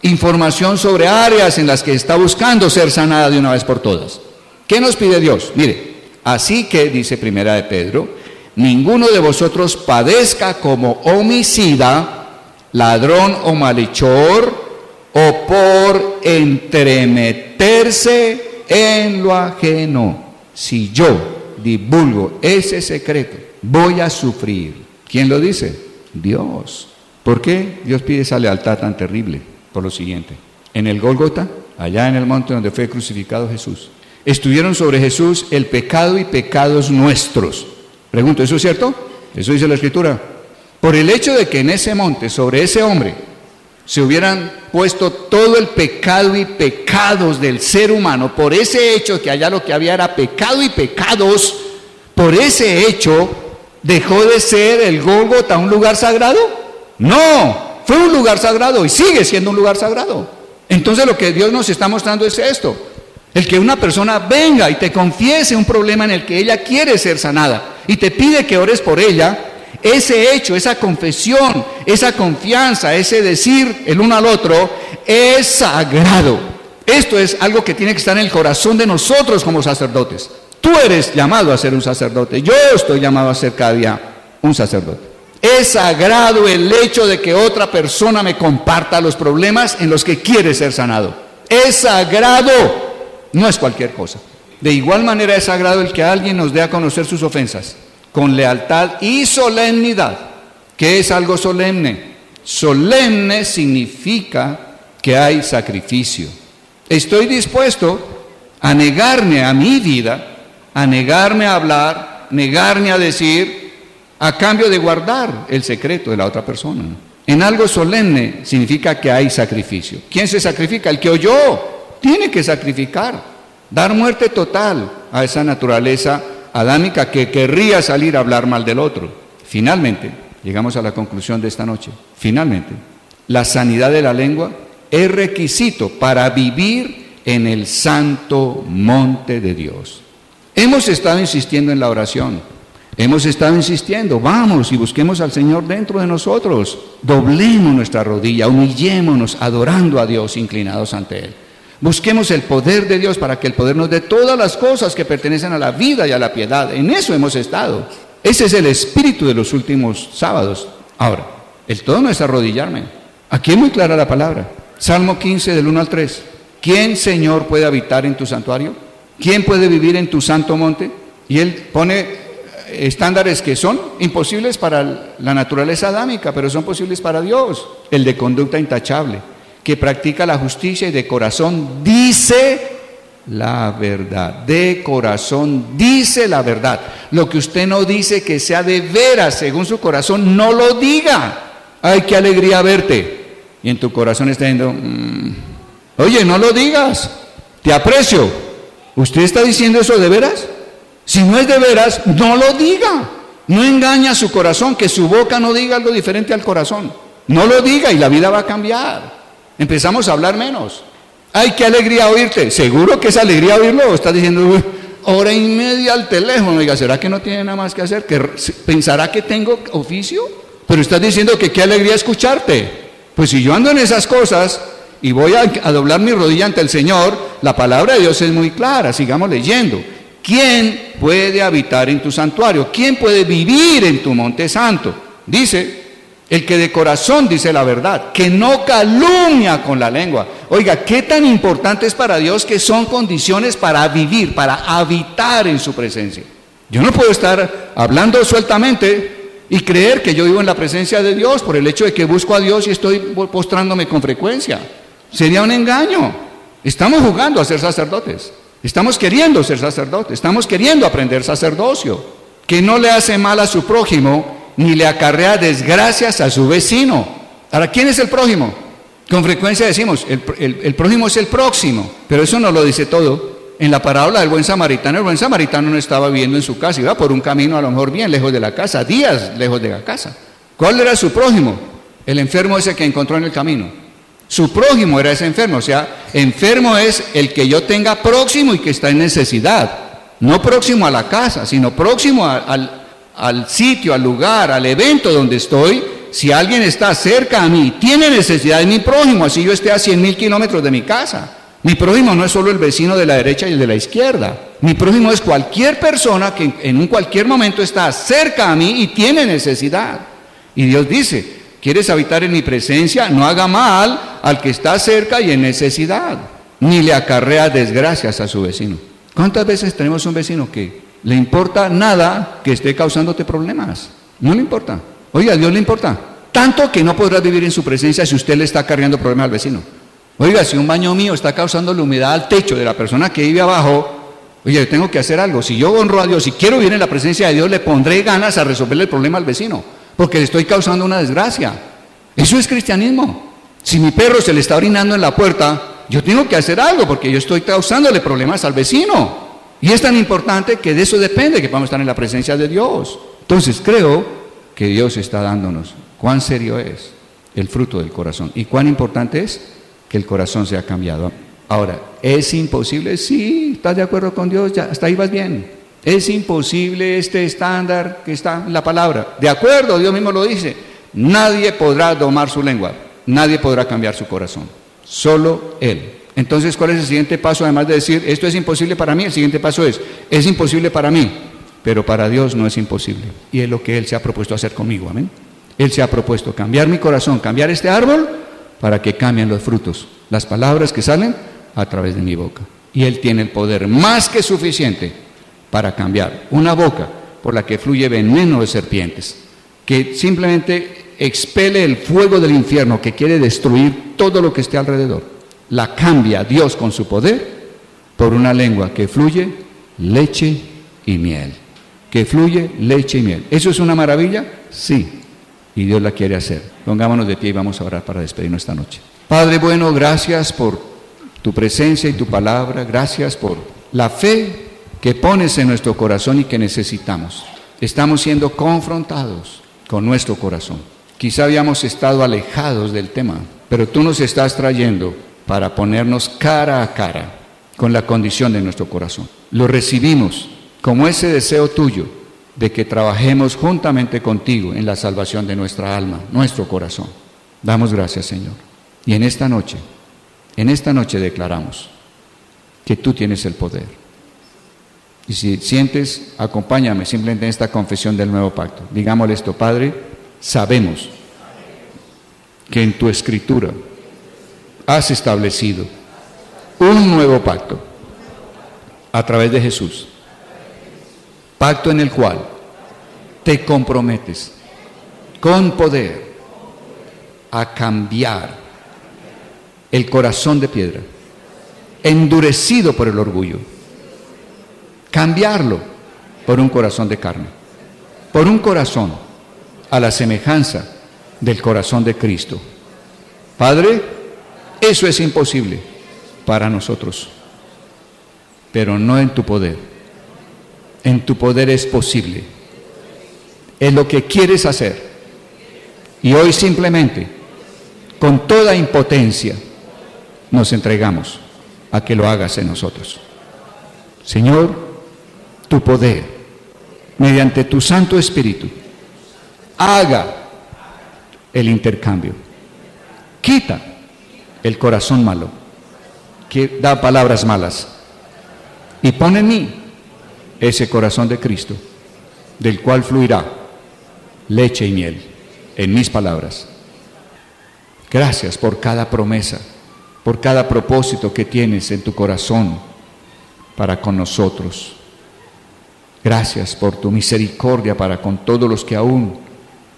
información sobre áreas en las que está buscando ser sanada de una vez por todas. ¿Qué nos pide Dios? Mire, así que, dice 1 de Pedro, ninguno de vosotros padezca como homicida, ladrón o malhechor, o por entremeterse en lo ajeno. Si yo divulgo ese secreto, voy a sufrir. ¿Quién lo dice? Dios. ¿Por qué Dios pide esa lealtad tan terrible? Por lo siguiente: en el Gólgota, allá en el monte donde fue crucificado Jesús, estuvieron sobre Jesús el pecado y pecados nuestros. Pregunto, ¿eso es cierto? Eso dice la Escritura. Por el hecho de que en ese monte, sobre ese hombre, se hubieran puesto todo el pecado y pecados del ser humano, por ese hecho que allá lo que había era pecado y pecados, por ese hecho, ¿dejó de ser el Gólgota un lugar sagrado? No, fue un lugar sagrado y sigue siendo un lugar sagrado. Entonces lo que Dios nos está mostrando es esto: el que una persona venga y te confiese un problema en el que ella quiere ser sanada y te pide que ores por ella, ese hecho, esa confesión, esa confianza, ese decir el uno al otro es sagrado. Esto es algo que tiene que estar en el corazón de nosotros como sacerdotes. Tú eres llamado a ser un sacerdote, yo estoy llamado a ser cada día un sacerdote. Es sagrado el hecho de que otra persona me comparta los problemas en los que quiere ser sanado. Es sagrado, no es cualquier cosa. De igual manera es sagrado el que alguien nos dé a conocer sus ofensas con lealtad y solemnidad. ¿Qué es algo solemne? Solemne significa que hay sacrificio. Estoy dispuesto a negarme a mi vida, a negarme a hablar, negarme a decir, a cambio de guardar el secreto de la otra persona. En algo solemne significa que hay sacrificio. ¿Quién se sacrifica? El que oyó. Tiene que sacrificar, dar muerte total a esa naturaleza adámica que querría salir a hablar mal del otro. Finalmente, llegamos a la conclusión de esta noche. Finalmente, la sanidad de la lengua es requisito para vivir en el santo monte de Dios. Hemos estado insistiendo en la oración. Hemos estado insistiendo, vamos y busquemos al Señor dentro de nosotros. Doblemos nuestra rodilla, humillémonos adorando a Dios, inclinados ante Él. Busquemos el poder de Dios para que el poder nos dé todas las cosas que pertenecen a la vida y a la piedad. En eso hemos estado. Ese es el espíritu de los últimos sábados. Ahora, el todo no es arrodillarme. Aquí es muy clara la palabra. Salmo 15 del 1 al 3. ¿Quién, Señor, puede habitar en tu santuario? ¿Quién puede vivir en tu santo monte? Y Él pone estándares que son imposibles para la naturaleza adámica, pero son posibles para Dios. El de conducta intachable, que practica la justicia y de corazón dice la verdad. De corazón dice la verdad. Lo que usted no dice que sea de veras según su corazón, no lo diga. Ay, qué alegría verte. Y en tu corazón está diciendo, oye, no lo digas, te aprecio. ¿Usted está diciendo eso de veras? Si no es de veras, no lo diga. No engaña a su corazón, que su boca no diga algo diferente al corazón. No lo diga y la vida va a cambiar. Empezamos a hablar menos. Ay, qué alegría oírte. ¿Seguro que es alegría oírlo? ¿O estás diciendo, hora y media al teléfono? Oiga, ¿será que no tiene nada más que hacer? ¿Que pensará que tengo oficio? Pero estás diciendo que qué alegría escucharte. Pues si yo ando en esas cosas y voy a doblar mi rodilla ante el Señor, la palabra de Dios es muy clara. Sigamos leyendo. ¿Quién puede habitar en tu santuario? ¿Quién puede vivir en tu monte santo? Dice, el que de corazón dice la verdad, que no calumnia con la lengua. Oiga, ¿qué tan importante es para Dios que son condiciones para vivir, para habitar en su presencia? Yo no puedo estar hablando sueltamente y creer que yo vivo en la presencia de Dios por el hecho de que busco a Dios y estoy postrándome con frecuencia. Sería un engaño. Estamos jugando a ser sacerdotes. Estamos queriendo ser sacerdotes. Estamos queriendo aprender sacerdocio. Que no le hace mal a su prójimo, ni le acarrea desgracias a su vecino. Ahora, ¿quién es el prójimo? Con frecuencia decimos, el prójimo es el próximo, pero eso no lo dice todo. En la parábola del buen samaritano, el buen samaritano no estaba viviendo en su casa, iba por un camino a lo mejor bien lejos de la casa, días lejos de la casa. ¿Cuál era su prójimo? El enfermo ese que encontró en el camino. Su prójimo era ese enfermo, o sea, enfermo es el que yo tenga próximo y que está en necesidad. No próximo a la casa, sino próximo al sitio, al lugar, al evento donde estoy. Si alguien está cerca a mí, tiene necesidad de mi prójimo, así yo esté a 100.000 kilómetros de mi casa. Mi prójimo no es solo el vecino de la derecha y el de la izquierda. Mi prójimo es cualquier persona que en un cualquier momento está cerca a mí y tiene necesidad. Y Dios dice, ¿quieres habitar en mi presencia? No haga mal al que está cerca y en necesidad, ni le acarrea desgracias a su vecino. ¿Cuántas veces tenemos un vecino que le importa nada que esté causándote problemas? No le importa. Oiga, a Dios le importa. Tanto que no podrás vivir en su presencia si usted le está acarreando problemas al vecino. Oiga, si un baño mío está causando la humedad al techo de la persona que vive abajo, oye, yo tengo que hacer algo. Si yo honro a Dios, si quiero vivir en la presencia de Dios, le pondré ganas a resolverle el problema al vecino, porque le estoy causando una desgracia. Eso es cristianismo. Si mi perro se le está orinando en la puerta, yo tengo que hacer algo porque yo estoy causándole problemas al vecino. Y es tan importante que de eso depende que podamos estar en la presencia de Dios. Entonces creo que Dios está dándonos cuán serio es el fruto del corazón y cuán importante es que el corazón sea cambiado. Ahora, ¿es imposible? Sí, ¿estás de acuerdo con Dios? Ya, hasta ahí vas bien. Es imposible este estándar que está en la palabra. De acuerdo, Dios mismo lo dice. Nadie podrá domar su lengua, nadie podrá cambiar su corazón, solo Él. Entonces, ¿cuál es el siguiente paso? Además de decir, esto es imposible para mí, el siguiente paso es imposible para mí, pero para Dios no es imposible. Y es lo que Él se ha propuesto hacer conmigo, amén. Él se ha propuesto cambiar mi corazón, cambiar este árbol, para que cambien los frutos, las palabras que salen a través de mi boca. Y Él tiene el poder más que suficiente para cambiar una boca por la que fluye veneno de serpientes, que simplemente expele el fuego del infierno que quiere destruir todo lo que esté alrededor. La cambia Dios con su poder por una lengua que fluye leche y miel. Que fluye leche y miel. ¿Eso es una maravilla? Sí. Y Dios la quiere hacer. Pongámonos de pie y vamos a orar para despedirnos esta noche. Padre bueno, gracias por tu presencia y tu palabra. Gracias por la fe que pones en nuestro corazón y que necesitamos. Estamos siendo confrontados con nuestro corazón. Quizá habíamos estado alejados del tema, pero tú nos estás trayendo para ponernos cara a cara con la condición de nuestro corazón. Lo recibimos como ese deseo tuyo de que trabajemos juntamente contigo en la salvación de nuestra alma, nuestro corazón. Damos gracias, Señor. Y en esta noche declaramos que tú tienes el poder. Y si sientes, acompáñame simplemente en esta confesión del nuevo pacto. Digámosle esto, Padre, sabemos que en tu escritura has establecido un nuevo pacto a través de Jesús. Pacto en el cual te comprometes con poder a cambiar el corazón de piedra, endurecido por el orgullo, cambiarlo por un corazón de carne, por un corazón a la semejanza del corazón de Cristo. Padre, eso es imposible para nosotros, pero no en tu poder. En tu poder es posible. Es lo que quieres hacer. Y hoy simplemente, con toda impotencia, nos entregamos a que lo hagas en nosotros. Señor, tu poder, mediante tu Santo Espíritu, haga el intercambio. Quita el corazón malo, que da palabras malas, y pon en mí ese corazón de Cristo, del cual fluirá leche y miel en mis palabras. Gracias por cada promesa, por cada propósito que tienes en tu corazón para con nosotros. Gracias por tu misericordia para con todos los que aún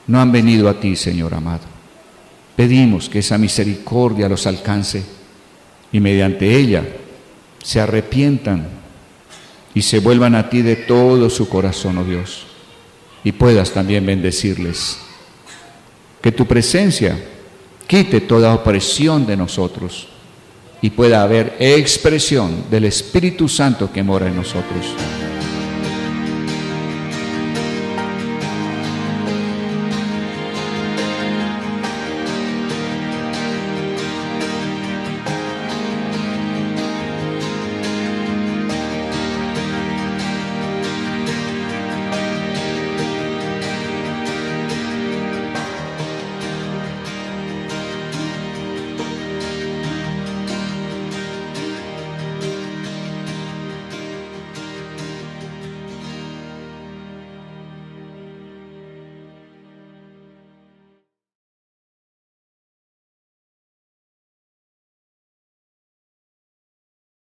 no han venido a ti, Señor amado. Pedimos que esa misericordia los alcance y mediante ella se arrepientan y se vuelvan a ti de todo su corazón, oh Dios, y puedas también bendecirles. Que tu presencia quite toda opresión de nosotros y pueda haber expresión del Espíritu Santo que mora en nosotros.